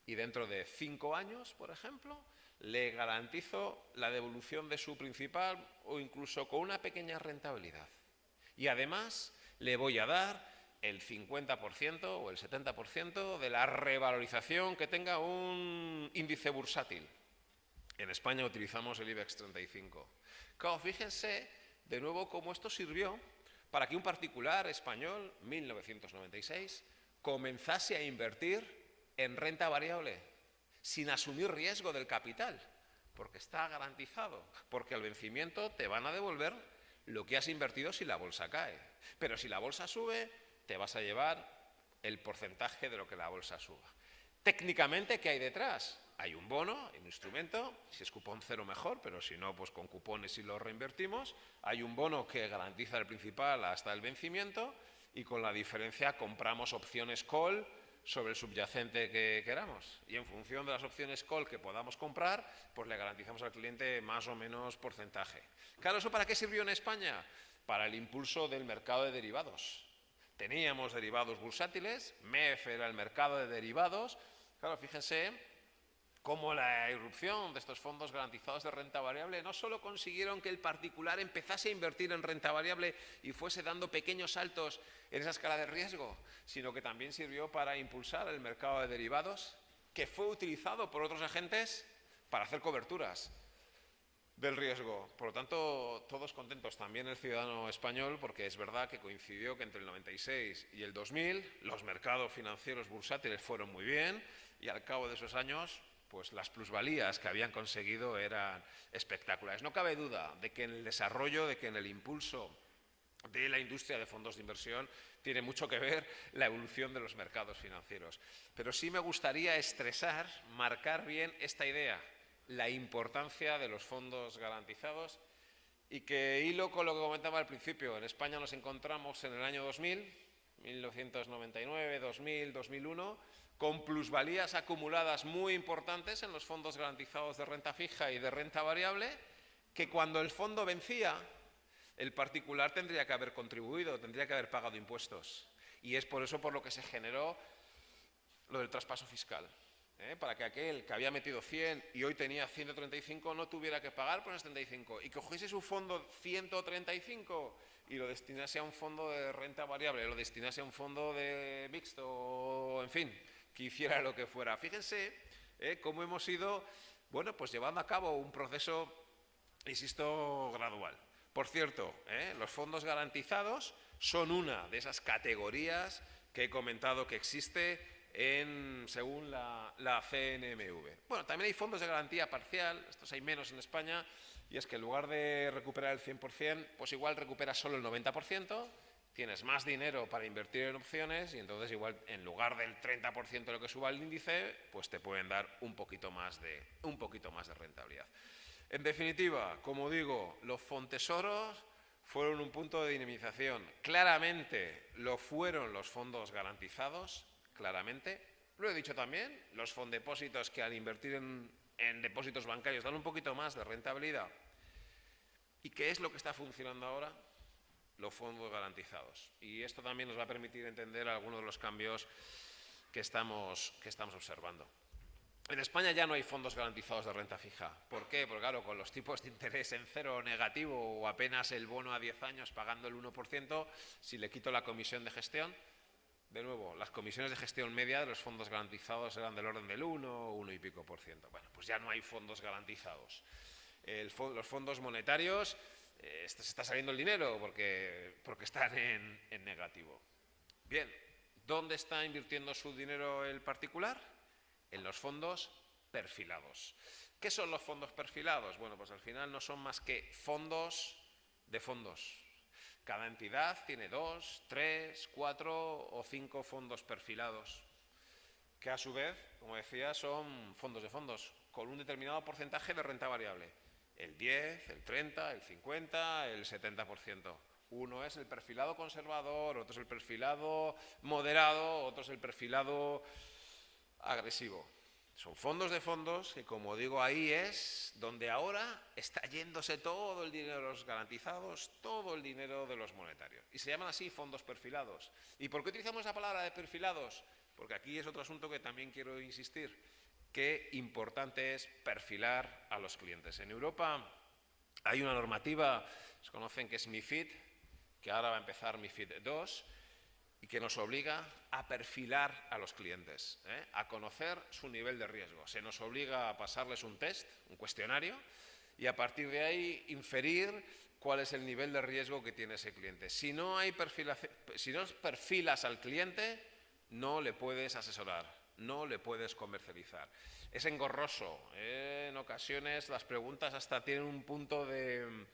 y dentro de 5 años, por ejemplo, le garantizo la devolución de su principal o incluso con una pequeña rentabilidad. Y además le voy a dar el 50% o el 70% de la revalorización que tenga un índice bursátil. En España utilizamos el IBEX 35. Claro, fíjense de nuevo cómo esto sirvió para que un particular español, 1996, comenzase a invertir en renta variable, sin asumir riesgo del capital, porque está garantizado, porque al vencimiento te van a devolver lo que has invertido si la bolsa cae. Pero si la bolsa sube, te vas a llevar el porcentaje de lo que la bolsa suba. Técnicamente, ¿qué hay detrás? Hay un bono, un instrumento, si es cupón cero mejor, pero si no, pues con cupones y lo reinvertimos. Hay un bono que garantiza el principal hasta el vencimiento y con la diferencia compramos opciones call sobre el subyacente que queramos. Y en función de las opciones call que podamos comprar, pues le garantizamos al cliente más o menos porcentaje. Claro, ¿eso para qué sirvió en España? Para el impulso del mercado de derivados. Teníamos derivados bursátiles, MEF era el mercado de derivados. Claro, fíjense como la irrupción de estos fondos garantizados de renta variable no solo consiguieron que el particular empezase a invertir en renta variable y fuese dando pequeños saltos en esa escala de riesgo, sino que también sirvió para impulsar el mercado de derivados, que fue utilizado por otros agentes para hacer coberturas del riesgo. Por lo tanto, todos contentos, también el ciudadano español, porque es verdad que coincidió que entre el 96 y el 2000 los mercados financieros bursátiles fueron muy bien y al cabo de esos años pues las plusvalías que habían conseguido eran espectaculares. No cabe duda de que en el desarrollo, de que en el impulso de la industria de fondos de inversión tiene mucho que ver la evolución de los mercados financieros. Pero sí me gustaría estresar, marcar bien esta idea, la importancia de los fondos garantizados y que hilo con lo que comentaba al principio. En España nos encontramos en el año 2000, 1999, 2000, 2001, con plusvalías acumuladas muy importantes en los fondos garantizados de renta fija y de renta variable, que cuando el fondo vencía, el particular tendría que haber contribuido, tendría que haber pagado impuestos. Y es por eso por lo que se generó lo del traspaso fiscal. Para que aquel que había metido 100 y hoy tenía 135 no tuviera que pagar por los 75 y cogiese su fondo 135 y lo destinase a un fondo de renta variable, lo destinase a un fondo de mixto, o en fin, que hiciera lo que fuera. Fíjense cómo hemos ido, bueno, pues llevando a cabo un proceso, insisto, gradual. Por cierto, los fondos garantizados son una de esas categorías que he comentado que existe según la CNMV. Bueno, también hay fondos de garantía parcial, estos hay menos en España, y es que en lugar de recuperar el 100%, pues igual recuperas solo el 90%, tienes más dinero para invertir en opciones y entonces igual en lugar del 30% de lo que suba el índice, pues te pueden dar un poquito más de rentabilidad. En definitiva, como digo, los fontesoros fueron un punto de dinamización. Claramente lo fueron los fondos garantizados, claramente. Lo he dicho también, los fondepósitos que al invertir en depósitos bancarios dan un poquito más de rentabilidad. ¿Y qué es lo que está funcionando ahora? Los fondos garantizados. Y esto también nos va a permitir entender algunos de los cambios que estamos observando. En España ya no hay fondos garantizados de renta fija. ¿Por qué? Porque claro, con los tipos de interés en cero o negativo o apenas el bono a 10 años pagando el 1%, si le quito la comisión de gestión, de nuevo, las comisiones de gestión media de los fondos garantizados eran del orden del 1 y pico por ciento. Bueno, pues ya no hay fondos garantizados. Los fondos monetarios, se está saliendo el dinero porque están en negativo. Bien, ¿dónde está invirtiendo su dinero el particular? En los fondos perfilados. ¿Qué son los fondos perfilados? Bueno, pues al final no son más que fondos de fondos. Cada entidad tiene 2, 3, 4 o 5 fondos perfilados, que a su vez, como decía, son fondos de fondos, con un determinado porcentaje de renta variable. El 10, el 30, el 50, el 70%. Uno es el perfilado conservador, otro es el perfilado moderado, otro es el perfilado agresivo. Son fondos de fondos que, como digo, ahí es donde ahora está yéndose todo el dinero de los garantizados, todo el dinero de los monetarios. Y se llaman así fondos perfilados. ¿Y por qué utilizamos la palabra de perfilados? Porque aquí es otro asunto que también quiero insistir. Qué importante es perfilar a los clientes. En Europa hay una normativa, se conocen que es MiFID, que ahora va a empezar MiFID II, y que nos obliga a perfilar a los clientes, a conocer su nivel de riesgo. Se nos obliga a pasarles un test, un cuestionario, y a partir de ahí inferir cuál es el nivel de riesgo que tiene ese cliente. Si no perfilas al cliente, no le puedes asesorar, no le puedes comercializar. Es engorroso, en ocasiones las preguntas hasta tienen un punto de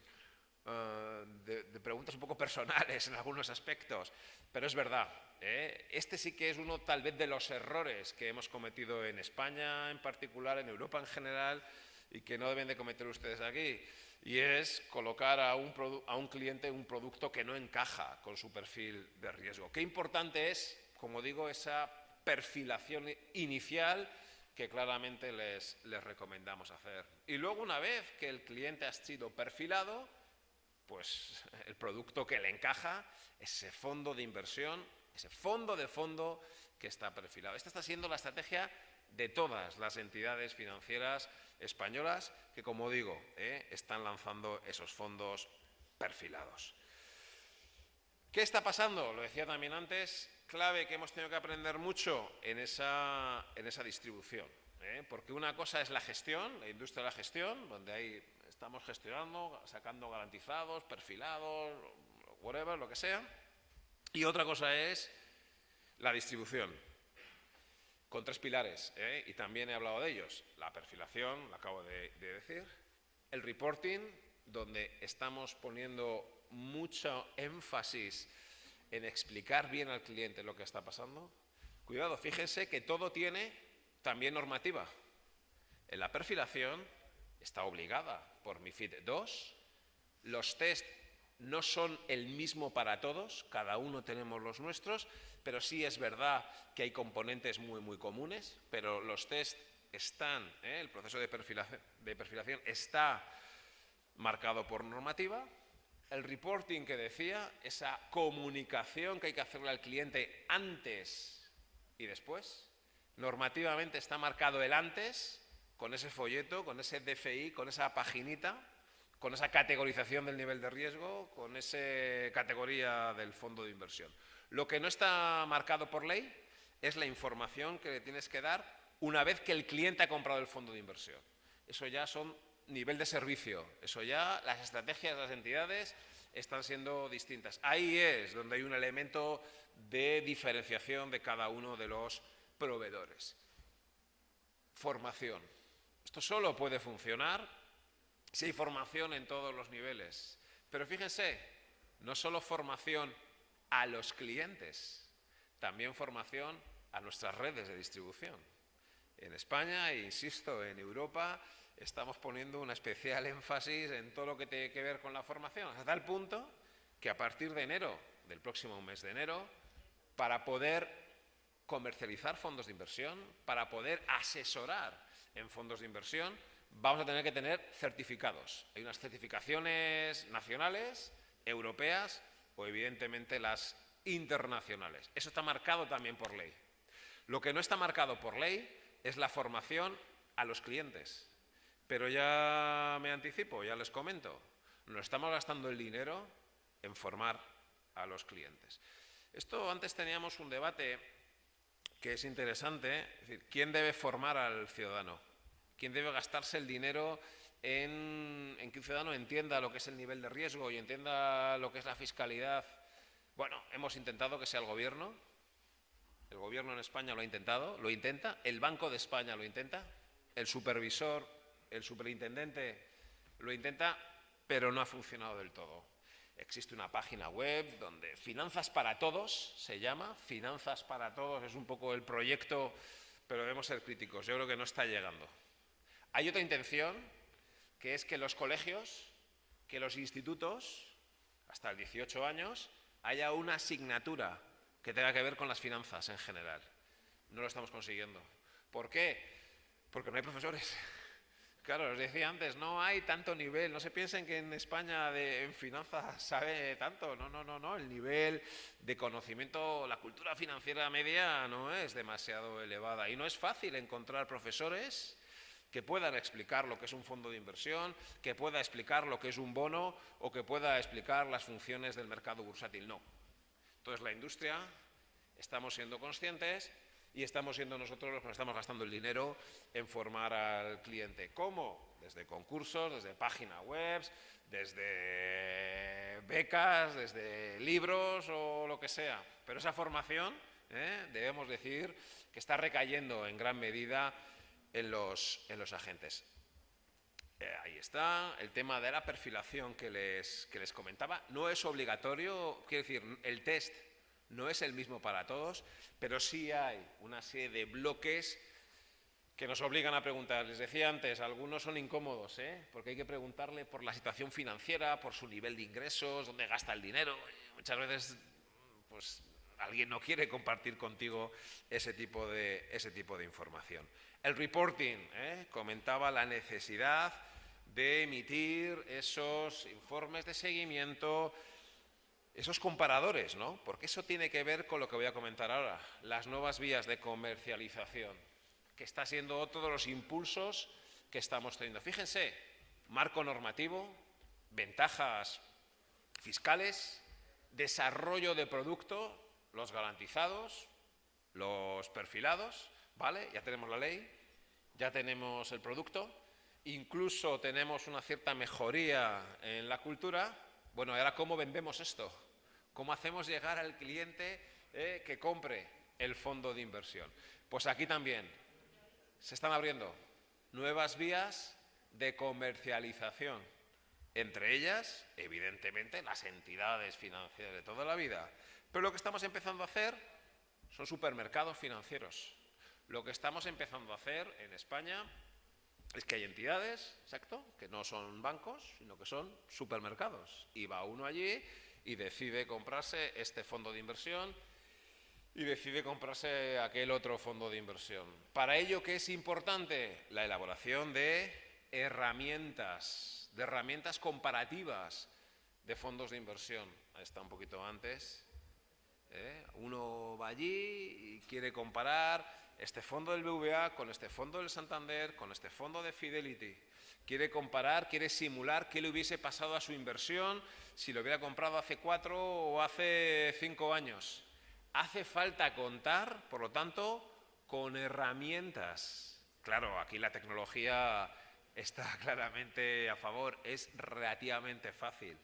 preguntas un poco personales en algunos aspectos, pero es verdad, este sí que es uno tal vez de los errores que hemos cometido en España en particular, en Europa en general, y que no deben de cometer ustedes aquí, y es colocar a un cliente un producto que no encaja con su perfil de riesgo. Qué importante es, como digo, esa perfilación inicial que claramente les recomendamos hacer. Y luego, una vez que el cliente ha sido perfilado, pues el producto que le encaja, ese fondo de inversión, ese fondo de fondo que está perfilado. Esta está siendo la estrategia de todas las entidades financieras españolas que, como digo, están lanzando esos fondos perfilados. ¿Qué está pasando? Lo decía también antes, clave que hemos tenido que aprender mucho en esa distribución. Porque una cosa es la gestión, la industria de la gestión, donde ahí estamos gestionando, sacando garantizados, perfilados, whatever, lo que sea. Y otra cosa es la distribución, con 3 pilares, y también he hablado de ellos. La perfilación, lo acabo de decir. El reporting, donde estamos poniendo mucho énfasis en explicar bien al cliente lo que está pasando. Cuidado, fíjense que todo tiene también normativa. En la perfilación está obligada por MiFID II. Los test no son el mismo para todos, cada uno tenemos los nuestros, pero sí es verdad que hay componentes muy comunes, pero los test están, el proceso de perfilación está marcado por normativa. El reporting que decía, esa comunicación que hay que hacerle al cliente antes y después, normativamente está marcado el antes, con ese folleto, con ese DFI, con esa paginita, con esa categorización del nivel de riesgo, con esa categoría del fondo de inversión. Lo que no está marcado por ley es la información que le tienes que dar una vez que el cliente ha comprado el fondo de inversión. Eso ya son nivel de servicio, eso ya las estrategias de las entidades están siendo distintas. Ahí es donde hay un elemento de diferenciación de cada uno de los proveedores. Formación. Esto solo puede funcionar si hay formación en todos los niveles. Pero fíjense, no solo formación a los clientes, también formación a nuestras redes de distribución. En España, e insisto, en Europa, estamos poniendo un especial énfasis en todo lo que tiene que ver con la formación, hasta tal punto que a partir de enero, del próximo mes de enero, para poder comercializar fondos de inversión, para poder asesorar en fondos de inversión, vamos a tener que tener certificados. Hay unas certificaciones nacionales, europeas o evidentemente las internacionales. Eso está marcado también por ley. Lo que no está marcado por ley es la formación a los clientes. Pero ya me anticipo, ya les comento, nos estamos gastando el dinero en formar a los clientes. Esto antes teníamos un debate que es interesante, es decir, ¿quién debe formar al ciudadano? ¿Quién debe gastarse el dinero en que un ciudadano entienda lo que es el nivel de riesgo y entienda lo que es la fiscalidad? Bueno, hemos intentado que sea el gobierno en España lo ha intentado, lo intenta, el Banco de España lo intenta, el supervisor, el superintendente lo intenta, pero no ha funcionado del todo. Existe una página web donde Finanzas para Todos se llama, Finanzas para Todos es un poco el proyecto, pero debemos ser críticos, yo creo que no está llegando. Hay otra intención, que es que los colegios, que los institutos, hasta el 18 años, haya una asignatura que tenga que ver con las finanzas en general. No lo estamos consiguiendo. ¿Por qué? Porque no hay profesores. Claro, os decía antes, no hay tanto nivel, no se piensen que en España en finanzas sabe tanto, no, el nivel de conocimiento, la cultura financiera media no es demasiado elevada y no es fácil encontrar profesores que puedan explicar lo que es un fondo de inversión, que pueda explicar lo que es un bono o que pueda explicar las funciones del mercado bursátil, no. Entonces la industria, estamos siendo conscientes y estamos siendo nosotros los que nos estamos gastando el dinero en formar al cliente. ¿Cómo? Desde concursos, desde páginas web, desde becas, desde libros o lo que sea. Pero esa formación, debemos decir, que está recayendo en gran medida en los agentes. Ahí está, el tema de la perfilación que les comentaba. No es obligatorio, quiero decir, el test no es el mismo para todos, pero sí hay una serie de bloques que nos obligan a preguntar. Les decía antes, algunos son incómodos, porque hay que preguntarle por la situación financiera, por su nivel de ingresos, dónde gasta el dinero. Muchas veces pues, alguien no quiere compartir contigo ese tipo de información. El reporting, comentaba la necesidad de emitir esos informes de seguimiento, esos comparadores, ¿no? Porque eso tiene que ver con lo que voy a comentar ahora, las nuevas vías de comercialización. que está siendo otro de los impulsos que estamos teniendo. Fíjense, marco normativo, ventajas fiscales, desarrollo de producto, los garantizados, los perfilados, ¿vale? Ya tenemos la ley, ya tenemos el producto, incluso tenemos una cierta mejoría en la cultura. Bueno, ahora ¿cómo vendemos esto? ¿Cómo hacemos llegar al cliente que compre el fondo de inversión? Pues aquí también se están abriendo nuevas vías de comercialización. Entre ellas, evidentemente, las entidades financieras de toda la vida. Pero lo que estamos empezando a hacer son supermercados financieros. Lo que estamos empezando a hacer en España es que hay entidades, exacto, que no son bancos, sino que son supermercados. Y va uno allí y decide comprarse este fondo de inversión y decide comprarse aquel otro fondo de inversión. Para ello, ¿qué es importante? La elaboración de herramientas comparativas de fondos de inversión. Ahí está un poquito antes. Uno va allí y quiere comparar este fondo del BVA con este fondo del Santander, con este fondo de Fidelity. Quiere comparar, quiere simular qué le hubiese pasado a su inversión si lo hubiera comprado hace 4 o hace 5 años. Hace falta contar, por lo tanto, con herramientas. Claro, aquí la tecnología está claramente a favor, es relativamente fácil.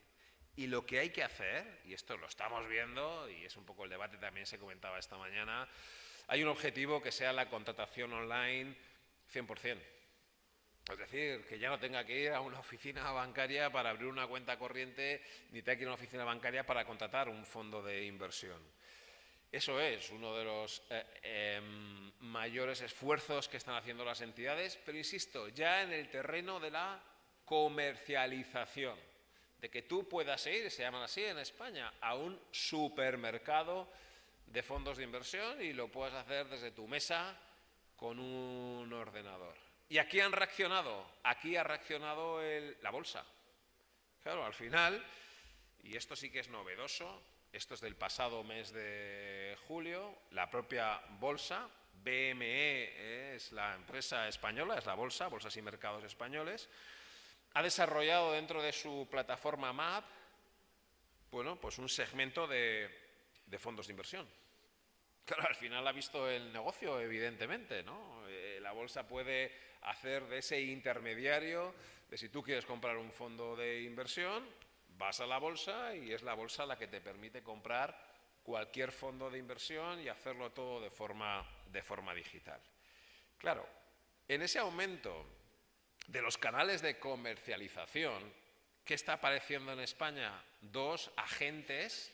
Y lo que hay que hacer, y esto lo estamos viendo, y es un poco el debate también se comentaba esta mañana, hay un objetivo que sea la contratación online 100%. Es decir, que ya no tenga que ir a una oficina bancaria para abrir una cuenta corriente, ni tenga que ir a una oficina bancaria para contratar un fondo de inversión. Eso es uno de los mayores esfuerzos que están haciendo las entidades, pero insisto, ya en el terreno de la comercialización, de que tú puedas ir, se llaman así en España, a un supermercado de fondos de inversión y lo puedas hacer desde tu mesa con un ordenador. ¿Y aquí han reaccionado? Aquí ha reaccionado la bolsa. Claro, al final, y esto sí que es novedoso, esto es del pasado mes de julio, la propia bolsa, BME es la empresa española, es la bolsa, Bolsas y Mercados Españoles, ha desarrollado dentro de su plataforma MAP, bueno, pues un segmento de fondos de inversión. Claro, al final ha visto el negocio, evidentemente, ¿no? La bolsa puede hacer de ese intermediario, de si tú quieres comprar un fondo de inversión, vas a la bolsa y es la bolsa la que te permite comprar cualquier fondo de inversión y hacerlo todo de forma digital. Claro, en ese aumento de los canales de comercialización, ¿qué está apareciendo en España? 2 agentes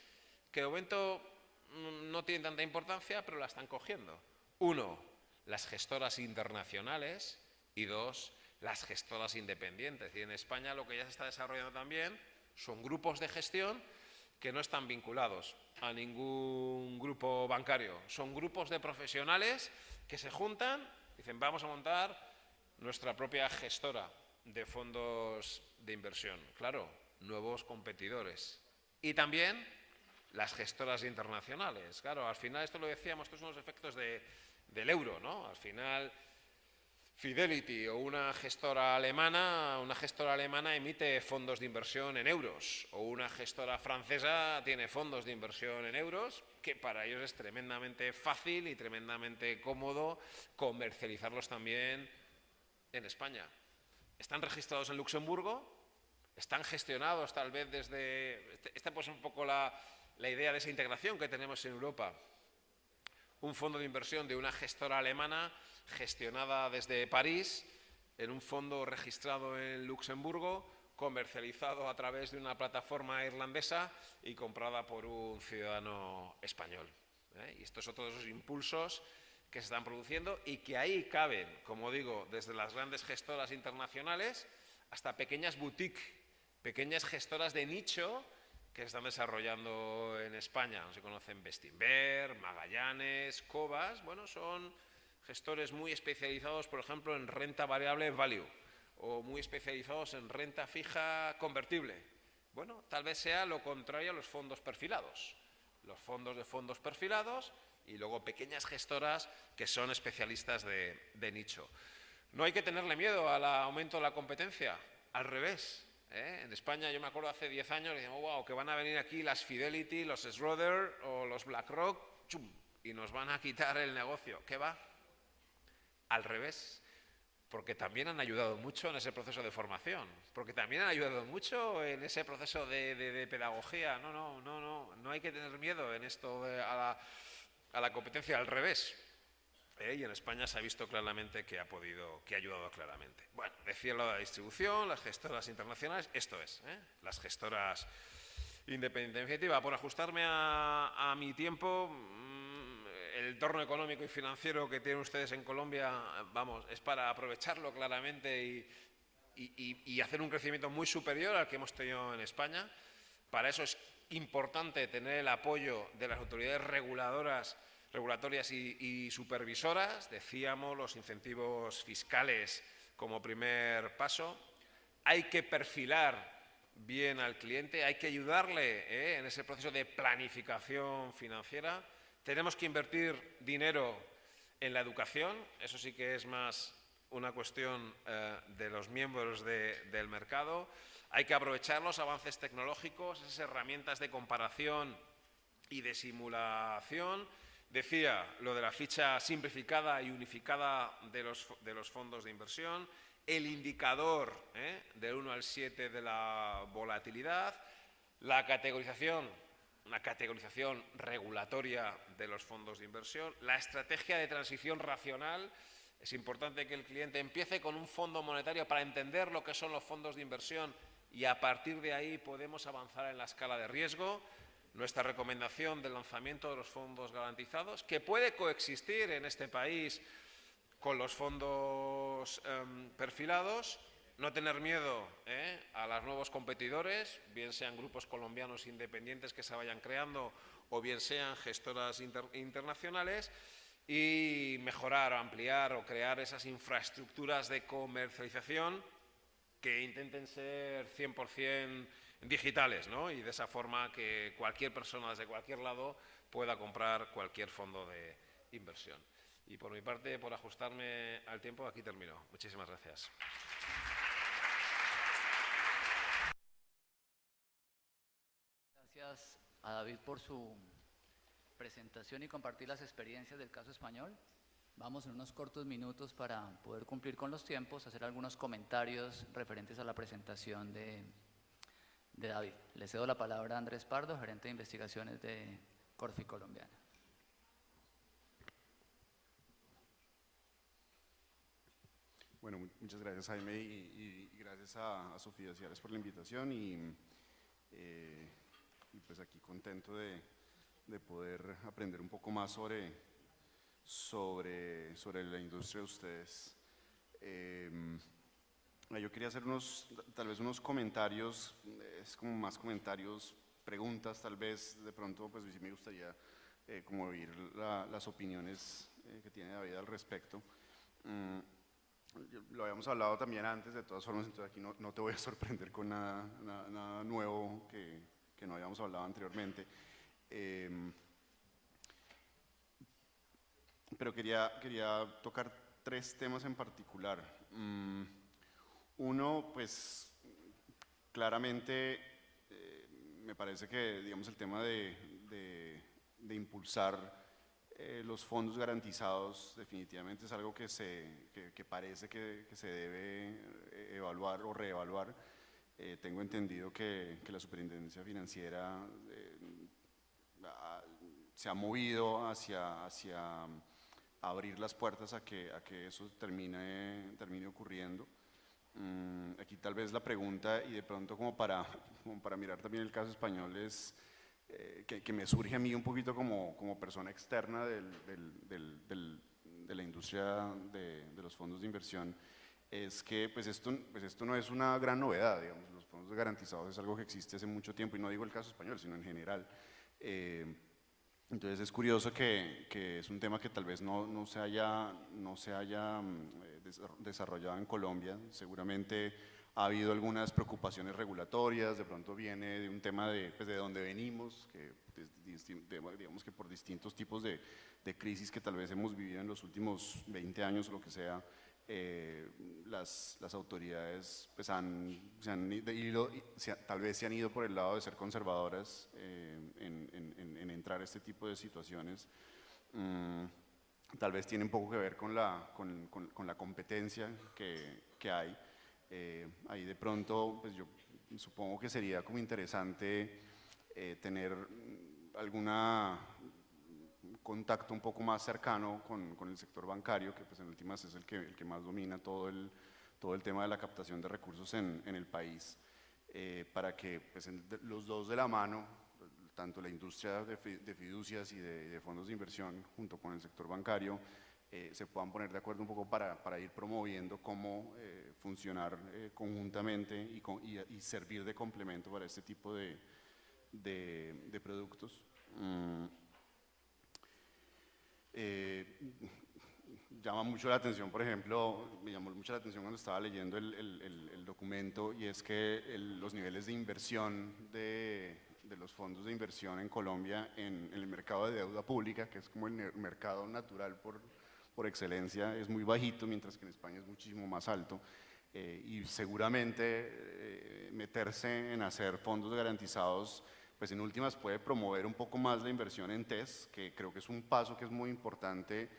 que de momento no tienen tanta importancia, pero la están cogiendo. 1, las gestoras internacionales y 2, las gestoras independientes. Y en España lo que ya se está desarrollando también son grupos de gestión que no están vinculados a ningún grupo bancario. Son grupos de profesionales que se juntan, dicen vamos a montar nuestra propia gestora de fondos de inversión. Claro, nuevos competidores. Y también las gestoras internacionales. Claro, al final, esto lo decíamos, estos son los efectos del euro, ¿no? Al final, Fidelity o una gestora alemana emite fondos de inversión en euros, o una gestora francesa tiene fondos de inversión en euros, que para ellos es tremendamente fácil y tremendamente cómodo comercializarlos también en España. Están registrados en Luxemburgo, están gestionados tal vez desde... Esta pues es un poco la idea de esa integración que tenemos en Europa. Un fondo de inversión de una gestora alemana gestionada desde París, en un fondo registrado en Luxemburgo, comercializado a través de una plataforma irlandesa y comprada por un ciudadano español. Y esto es otro de esos impulsos que se están produciendo y que ahí caben, como digo, desde las grandes gestoras internacionales hasta pequeñas boutiques, pequeñas gestoras de nicho que se están desarrollando en España. No se conocen Bestinver, Magallanes, Cobas. Bueno, son gestores muy especializados, por ejemplo, en renta variable value o muy especializados en renta fija convertible. Bueno, tal vez sea lo contrario a los fondos perfilados. Los fondos de fondos perfilados y luego pequeñas gestoras que son especialistas de nicho. No hay que tenerle miedo al aumento de la competencia, al revés. En España, yo me acuerdo hace 10 años, decíamos, wow, que van a venir aquí las Fidelity, los Schroeder o los BlackRock, ¡chum!, y nos van a quitar el negocio. ¿Qué va? Al revés. Porque también han ayudado mucho en ese proceso de formación, porque también han ayudado mucho en ese proceso de pedagogía. No hay que tener miedo en esto a la competencia, al revés. Y en España se ha visto claramente que ha ayudado claramente. Bueno, decía lo de la distribución, las gestoras internacionales, esto es, las gestoras independientes. En definitiva, por ajustarme a mi tiempo, el entorno económico y financiero que tienen ustedes en Colombia, vamos, es para aprovecharlo claramente y hacer un crecimiento muy superior al que hemos tenido en España. Para eso es importante tener el apoyo de las autoridades regulatorias y supervisoras. Decíamos, los incentivos fiscales como primer paso. Hay que perfilar bien al cliente, hay que ayudarle en ese proceso de planificación financiera. Tenemos que invertir dinero en la educación, eso sí que es más una cuestión de los miembros del mercado. Hay que aprovechar los avances tecnológicos, esas herramientas de comparación y de simulación. Decía lo de la ficha simplificada y unificada de los fondos de inversión, el indicador del 1 al 7 de la volatilidad, la categorización, una categorización regulatoria de los fondos de inversión, la estrategia de transición racional. Es importante que el cliente empiece con un fondo monetario para entender lo que son los fondos de inversión y a partir de ahí podemos avanzar en la escala de riesgo. Nuestra recomendación del lanzamiento de los fondos garantizados, que puede coexistir en este país con los fondos perfilados. No tener miedo a los nuevos competidores, bien sean grupos colombianos independientes que se vayan creando o bien sean gestoras internacionales, y mejorar, ampliar o crear esas infraestructuras de comercialización que intenten ser 100% digitales, ¿no? Y de esa forma que cualquier persona desde cualquier lado pueda comprar cualquier fondo de inversión. Y por mi parte, por ajustarme al tiempo, aquí termino. Muchísimas gracias. Gracias a David por su presentación y compartir las experiencias del caso español. Vamos en unos cortos minutos para poder cumplir con los tiempos, hacer algunos comentarios referentes a la presentación de David. Le cedo la palabra a Andrés Pardo, gerente de investigaciones de Corfi Colombiana. Bueno, muchas gracias, Jaime, y gracias a Sofía Ciales por la invitación y pues aquí contento de poder aprender un poco más sobre la industria de ustedes. Yo quería hacer tal vez unos comentarios, es como más comentarios, preguntas tal vez, de pronto pues sí me gustaría como oír las opiniones que tiene David al respecto. Lo habíamos hablado también antes, de todas formas, entonces aquí no te voy a sorprender con nada nuevo que no habíamos hablado anteriormente. Pero quería tocar 3 temas en particular. Uno, pues, claramente me parece que, digamos, el tema de impulsar los fondos garantizados definitivamente es algo que parece que se debe evaluar o reevaluar. Tengo entendido que la Superintendencia Financiera se ha movido hacia abrir las puertas a que eso termine ocurriendo. Aquí tal vez la pregunta, y de pronto como para mirar también el caso español, es que me surge a mí un poquito como persona externa de la industria de los fondos de inversión, es que pues esto no es una gran novedad, digamos. Los fondos garantizados es algo que existe hace mucho tiempo, y no digo el caso español, sino en general. Entonces es curioso que es un tema que tal vez no se haya desarrollado en Colombia. Seguramente Ha habido algunas preocupaciones regulatorias, de pronto viene de un tema pues, de dónde venimos, que digamos que por distintos tipos de crisis que tal vez hemos vivido en los últimos 20 años o lo que sea, las autoridades pues, tal vez se han ido por el lado de ser conservadoras en entrar a este tipo de situaciones. Tal vez tiene un poco que ver con la competencia que hay. Ahí de pronto, pues yo supongo que sería como interesante tener algún contacto un poco más cercano con el sector bancario, que pues en últimas es el que más domina todo el tema de la captación de recursos en el país, para que pues, los dos de la mano, tanto la industria de fiducias y de fondos de inversión junto con el sector bancario, se puedan poner de acuerdo un poco para ir promoviendo cómo funcionar conjuntamente y servir de complemento para este tipo de productos. Llama mucho la atención, por ejemplo, me llamó mucho la atención cuando estaba leyendo el documento, y es que los niveles de inversión de los fondos de inversión en Colombia en el mercado de deuda pública, que es como el mercado natural por excelencia, es muy bajito, mientras que en España es muchísimo más alto. Y seguramente meterse en hacer fondos garantizados, pues en últimas puede promover un poco más la inversión en TES, que creo que es un paso que es muy importante.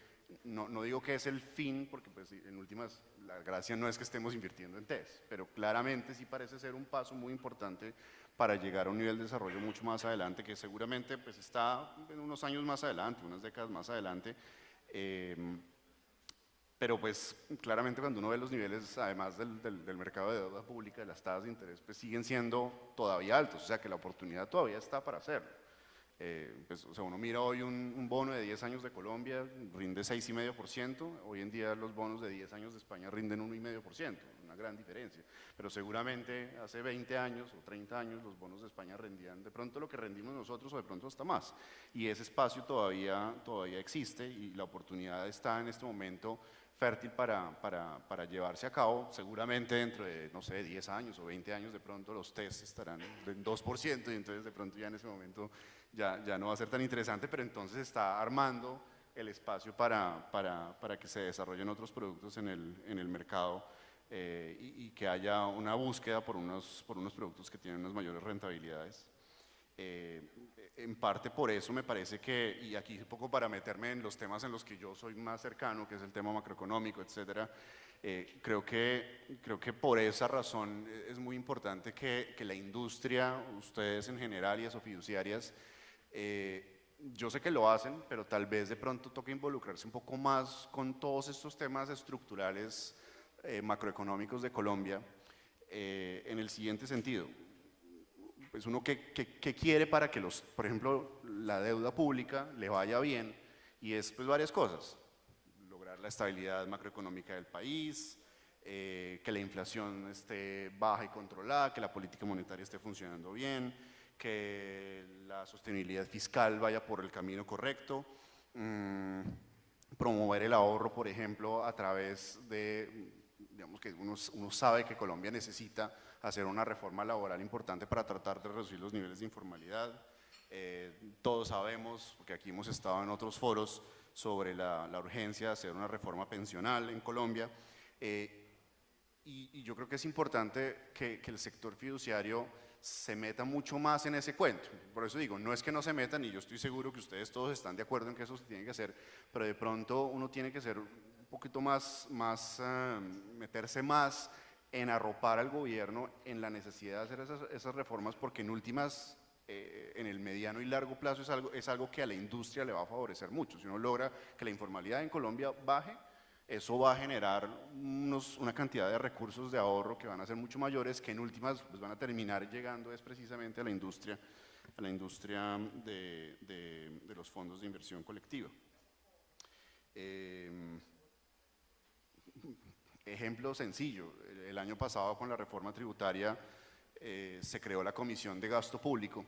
No digo que es el fin, porque pues en últimas la gracia no es que estemos invirtiendo en TES, pero claramente sí parece ser un paso muy importante para llegar a un nivel de desarrollo mucho más adelante, que seguramente pues está en unos años más adelante, unas décadas más adelante. Pero pues claramente cuando uno ve los niveles, además del mercado de deuda pública, de las tasas de interés, pues siguen siendo todavía altos, o sea que la oportunidad todavía está para hacerlo. Pues, o sea, uno mira hoy un bono de 10 años de Colombia, rinde 6,5%, hoy en día los bonos de 10 años de España rinden 1,5%, una gran diferencia, pero seguramente hace 20 años o 30 años los bonos de España rendían de pronto lo que rendimos nosotros o de pronto hasta más, y ese espacio todavía existe y la oportunidad está en este momento fértil para llevarse a cabo. Seguramente dentro de, no sé, 10 años o 20 años de pronto los test estarán en 2% y entonces de pronto ya en ese momento ya no va a ser tan interesante, pero entonces está armando el espacio para que se desarrollen otros productos en el mercado y que haya una búsqueda por unos productos que tienen unas mayores rentabilidades. En parte por eso me parece que, y aquí un poco para meterme en los temas en los que yo soy más cercano, que es el tema macroeconómico, etcétera, creo que por esa razón es muy importante que la industria, ustedes en general y fiduciarias, yo sé que lo hacen, pero tal vez de pronto toca involucrarse un poco más con todos estos temas estructurales macroeconómicos de Colombia, en el siguiente sentido. Pues uno que quiere para que por ejemplo, la deuda pública le vaya bien, y es pues varias cosas: lograr la estabilidad macroeconómica del país, que la inflación esté baja y controlada, que la política monetaria esté funcionando bien, que la sostenibilidad fiscal vaya por el camino correcto, promover el ahorro, por ejemplo, a través de, digamos que uno sabe que Colombia necesita hacer una reforma laboral importante para tratar de reducir los niveles de informalidad. Todos sabemos, porque aquí hemos estado en otros foros, sobre la urgencia de hacer una reforma pensional en Colombia, y yo creo que es importante que el sector fiduciario se meta mucho más en ese cuento. Por eso digo, no es que no se metan, y yo estoy seguro que ustedes todos están de acuerdo en que eso se tiene que hacer, pero de pronto uno tiene que ser un poquito más meterse más en arropar al gobierno en la necesidad de hacer esas reformas, porque en últimas, en el mediano y largo plazo es algo que a la industria le va a favorecer mucho. Si uno logra que la informalidad en Colombia baje, eso va a generar una cantidad de recursos de ahorro que van a ser mucho mayores, que en últimas pues, van a terminar llegando precisamente a la industria de los fondos de inversión colectiva. Ejemplo sencillo: el año pasado con la reforma tributaria se creó la Comisión de Gasto Público,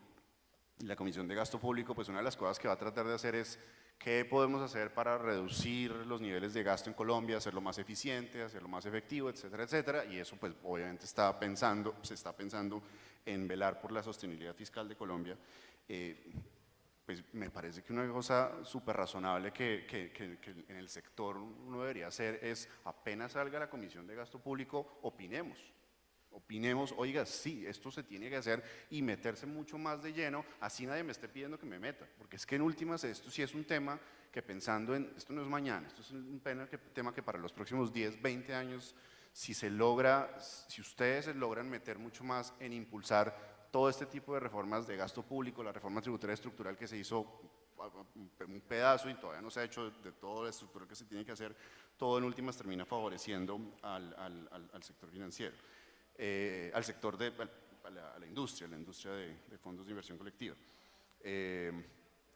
Y la Comisión de Gasto Público, pues una de las cosas que va a tratar de hacer es qué podemos hacer para reducir los niveles de gasto en Colombia, hacerlo más eficiente, hacerlo más efectivo, etcétera, etcétera. Y eso pues obviamente se está pensando en velar por la sostenibilidad fiscal de Colombia. Pues me parece que una cosa súper razonable que en el sector uno debería hacer es, apenas salga la Comisión de Gasto Público, opinemos, oiga, sí, esto se tiene que hacer y meterse mucho más de lleno, así nadie me esté pidiendo que me meta, porque es que en últimas esto sí es un tema que pensando en, esto no es mañana, esto es un tema que para los próximos 10, 20 años, si ustedes se logran meter mucho más en impulsar todo este tipo de reformas de gasto público, la reforma tributaria estructural que se hizo un pedazo y todavía no se ha hecho de toda la estructura que se tiene que hacer, todo en últimas termina favoreciendo al sector financiero, al sector a la industria de fondos de inversión colectiva.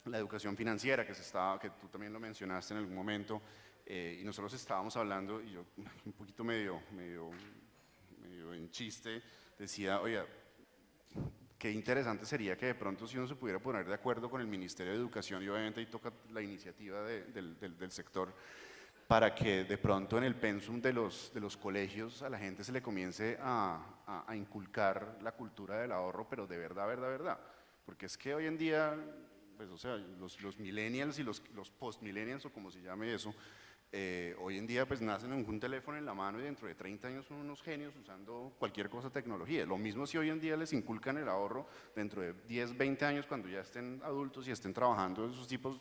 La educación financiera que tú también lo mencionaste en algún momento, y nosotros estábamos hablando, y yo un poquito medio en chiste decía, oye, qué interesante sería que de pronto si uno se pudiera poner de acuerdo con el Ministerio de Educación, y obviamente ahí toca la iniciativa del sector, para que de pronto en el pensum de los colegios a la gente se le comience a inculcar la cultura del ahorro, pero de verdad, porque es que hoy en día, pues o sea, los millennials y los post-millennials, o como se llame eso, hoy en día pues nacen con un teléfono en la mano y dentro de 30 años son unos genios usando cualquier cosa tecnología. Lo mismo si hoy en día les inculcan el ahorro, dentro de 10, 20 años cuando ya estén adultos y estén trabajando, esos tipos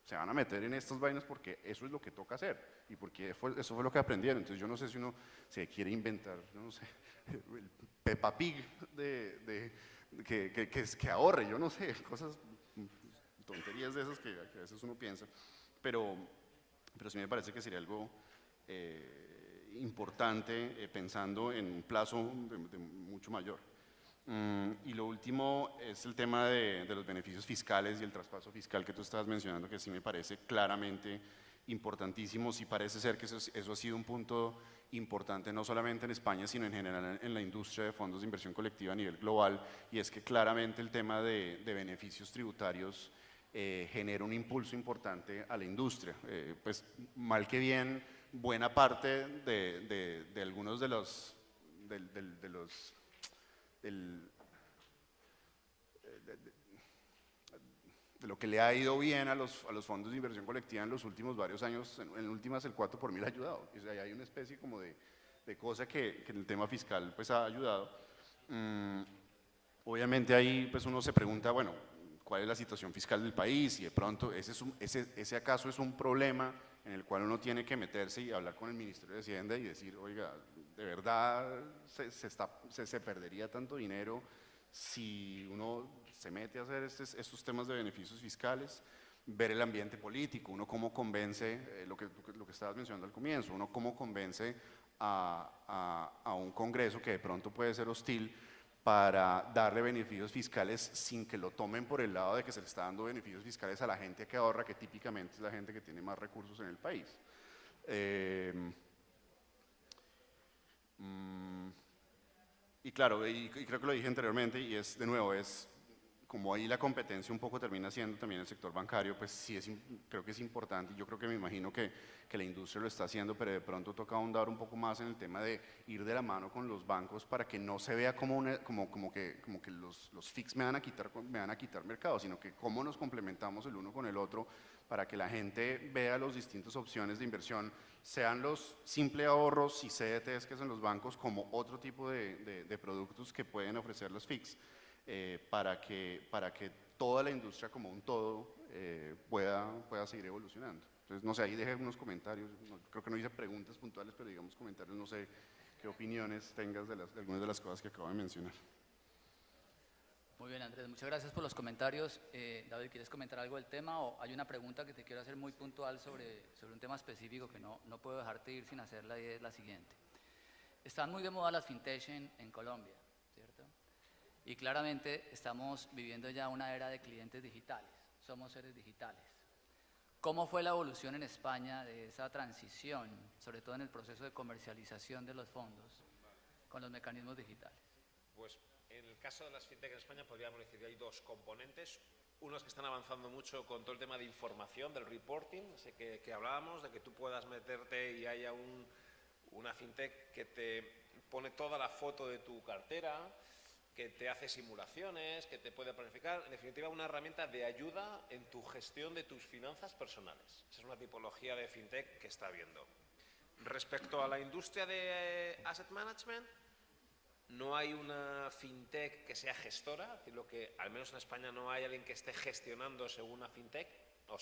se van a meter en estas vainas porque eso es lo que toca hacer y porque eso fue lo que aprendieron. Entonces yo no sé si uno se quiere inventar, yo no sé, el Peppa Pig que ahorre, yo no sé, cosas, tonterías de esas que a veces uno piensa, pero sí me parece que sería algo importante pensando en un plazo de mucho mayor. Y lo último es el tema de los beneficios fiscales y el traspaso fiscal que tú estabas mencionando, que sí me parece claramente importantísimo. Sí parece ser que eso ha sido un punto importante no solamente en España, sino en general en la industria de fondos de inversión colectiva a nivel global, y es que claramente el tema de beneficios tributarios genera un impulso importante a la industria. Pues mal que bien, buena parte de algunos de lo que le ha ido bien a los fondos de inversión colectiva en los últimos varios años, en últimas el 4 por mil ha ayudado. O sea, hay una especie como de cosa que en el tema fiscal pues ha ayudado. Obviamente ahí pues uno se pregunta, bueno, ¿cuál es la situación fiscal del país? Y de pronto ese acaso es un problema en el cual uno tiene que meterse y hablar con el Ministerio de Hacienda y decir, oiga, ¿de verdad se perdería tanto dinero si uno se mete a hacer estos temas de beneficios fiscales? Ver el ambiente político, uno cómo convence, lo que estabas mencionando al comienzo, uno cómo convence a un Congreso que de pronto puede ser hostil para darle beneficios fiscales sin que lo tomen por el lado de que se le está dando beneficios fiscales a la gente que ahorra, que típicamente es la gente que tiene más recursos en el país. Y claro, y creo que lo dije anteriormente, y es de nuevo, es como ahí la competencia un poco termina siendo también el sector bancario, pues sí creo que es importante, y yo creo que me imagino que la industria lo está haciendo, pero de pronto toca ahondar un poco más en el tema de ir de la mano con los bancos para que no se vea como que los FICs me van a quitar mercado, sino que cómo nos complementamos el uno con el otro para que la gente vea las distintas opciones de inversión, sean los simples ahorros y CDTs que son los bancos, como otro tipo de productos que pueden ofrecer los FICs. Para que toda la industria como un todo pueda seguir evolucionando. Entonces, no sé, ahí dejé unos comentarios, creo que no hice preguntas puntuales, pero digamos comentarios, no sé qué opiniones tengas de algunas de las cosas que acabo de mencionar. Muy bien, Andrés, muchas gracias por los comentarios. David, ¿quieres comentar algo del tema o hay una pregunta que te quiero hacer muy puntual sobre un tema específico que no puedo dejarte ir sin hacerla, y es la siguiente? Están muy de moda las fintech en Colombia, ¿cierto? Y claramente estamos viviendo ya una era de clientes digitales, somos seres digitales. ¿Cómo fue la evolución en España de esa transición, sobre todo en el proceso de comercialización de los fondos, con los mecanismos digitales? Pues En el caso de las fintech en España podríamos decir que hay dos componentes. Unos que están avanzando mucho con todo el tema de información, del reporting, ese que hablábamos, de que tú puedas meterte y haya una fintech que te pone toda la foto de tu cartera, que te hace simulaciones, que te puede planificar. En definitiva, una herramienta de ayuda en tu gestión de tus finanzas personales. Esa es una tipología de fintech que está habiendo. Respecto a la industria de asset management, no hay una fintech que sea gestora, es decir, al menos en España no hay alguien que esté gestionando según una fintech, o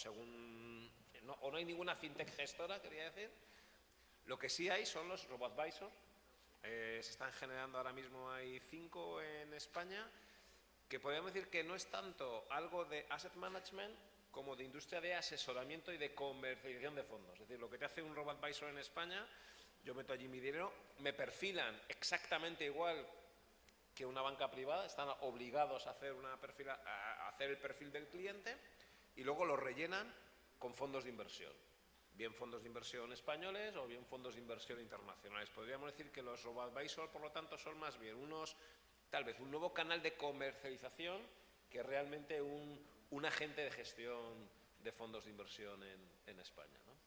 no hay ninguna fintech gestora, quería decir. Lo que sí hay son los robo-advisors. Se están generando ahora mismo, hay 5 en España, que podríamos decir que no es tanto algo de asset management como de industria de asesoramiento y de comercialización de fondos. Es decir, lo que te hace un robo-advisor en España, yo meto allí mi dinero, me perfilan exactamente igual que una banca privada, están obligados a hacer, a hacer el perfil del cliente y luego lo rellenan con fondos de inversión. Bien fondos de inversión españoles o bien fondos de inversión internacionales. Podríamos decir que los robo-advisors, por lo tanto, son más bien tal vez un nuevo canal de comercialización que realmente un agente de gestión de fondos de inversión en España, ¿no?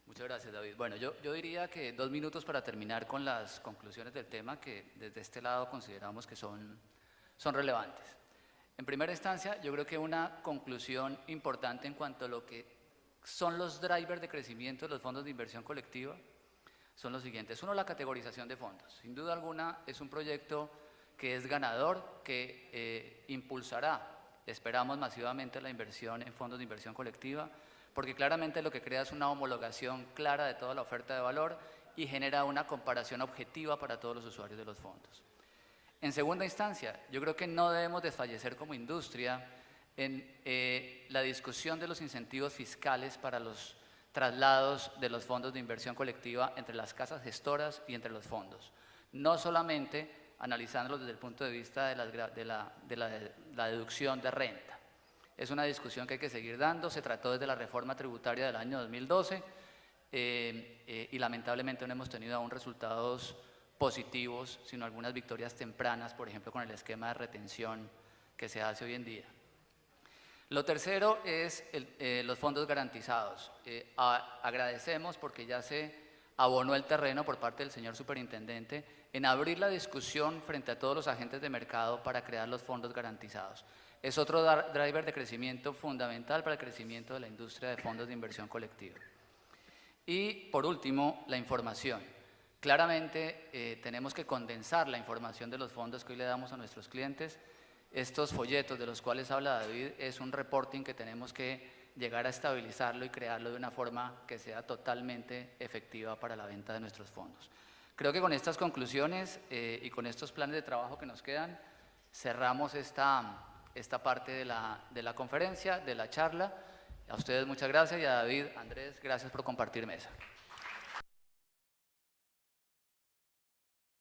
Muchas gracias, David. Bueno, yo diría que 2 minutos para terminar con las conclusiones del tema que desde este lado consideramos que son relevantes. En primera instancia, yo creo que una conclusión importante en cuanto a lo que son los drivers de crecimiento de los fondos de inversión colectiva son los siguientes. Uno, la categorización de fondos. Sin duda alguna es un proyecto que es ganador, que impulsará, esperamos masivamente, la inversión en fondos de inversión colectiva, porque claramente lo que crea es una homologación clara de toda la oferta de valor y genera una comparación objetiva para todos los usuarios de los fondos. En segunda instancia, yo creo que no debemos desfallecer como industria en la discusión de los incentivos fiscales para los traslados de los fondos de inversión colectiva entre las casas gestoras y entre los fondos. No solamente analizándolos desde el punto de vista de la deducción de renta. Es una discusión que hay que seguir dando, se trató desde la reforma tributaria del año 2012 y lamentablemente no hemos tenido aún resultados positivos, sino algunas victorias tempranas, por ejemplo con el esquema de retención que se hace hoy en día. Lo tercero es los fondos garantizados. Agradecemos porque ya se abonó el terreno por parte del señor superintendente en abrir la discusión frente a todos los agentes de mercado para crear los fondos garantizados. Es otro driver de crecimiento fundamental para el crecimiento de la industria de fondos de inversión colectiva. Y por último, la información. Claramente tenemos que condensar la información de los fondos que hoy le damos a nuestros clientes. Estos folletos de los cuales habla David es un reporting que tenemos que llegar a estabilizarlo y crearlo de una forma que sea totalmente efectiva para la venta de nuestros fondos. Creo que con estas conclusiones y con estos planes de trabajo que nos quedan, cerramos esta parte de la conferencia, de la charla. A ustedes muchas gracias y a David, Andrés, gracias por compartir mesa.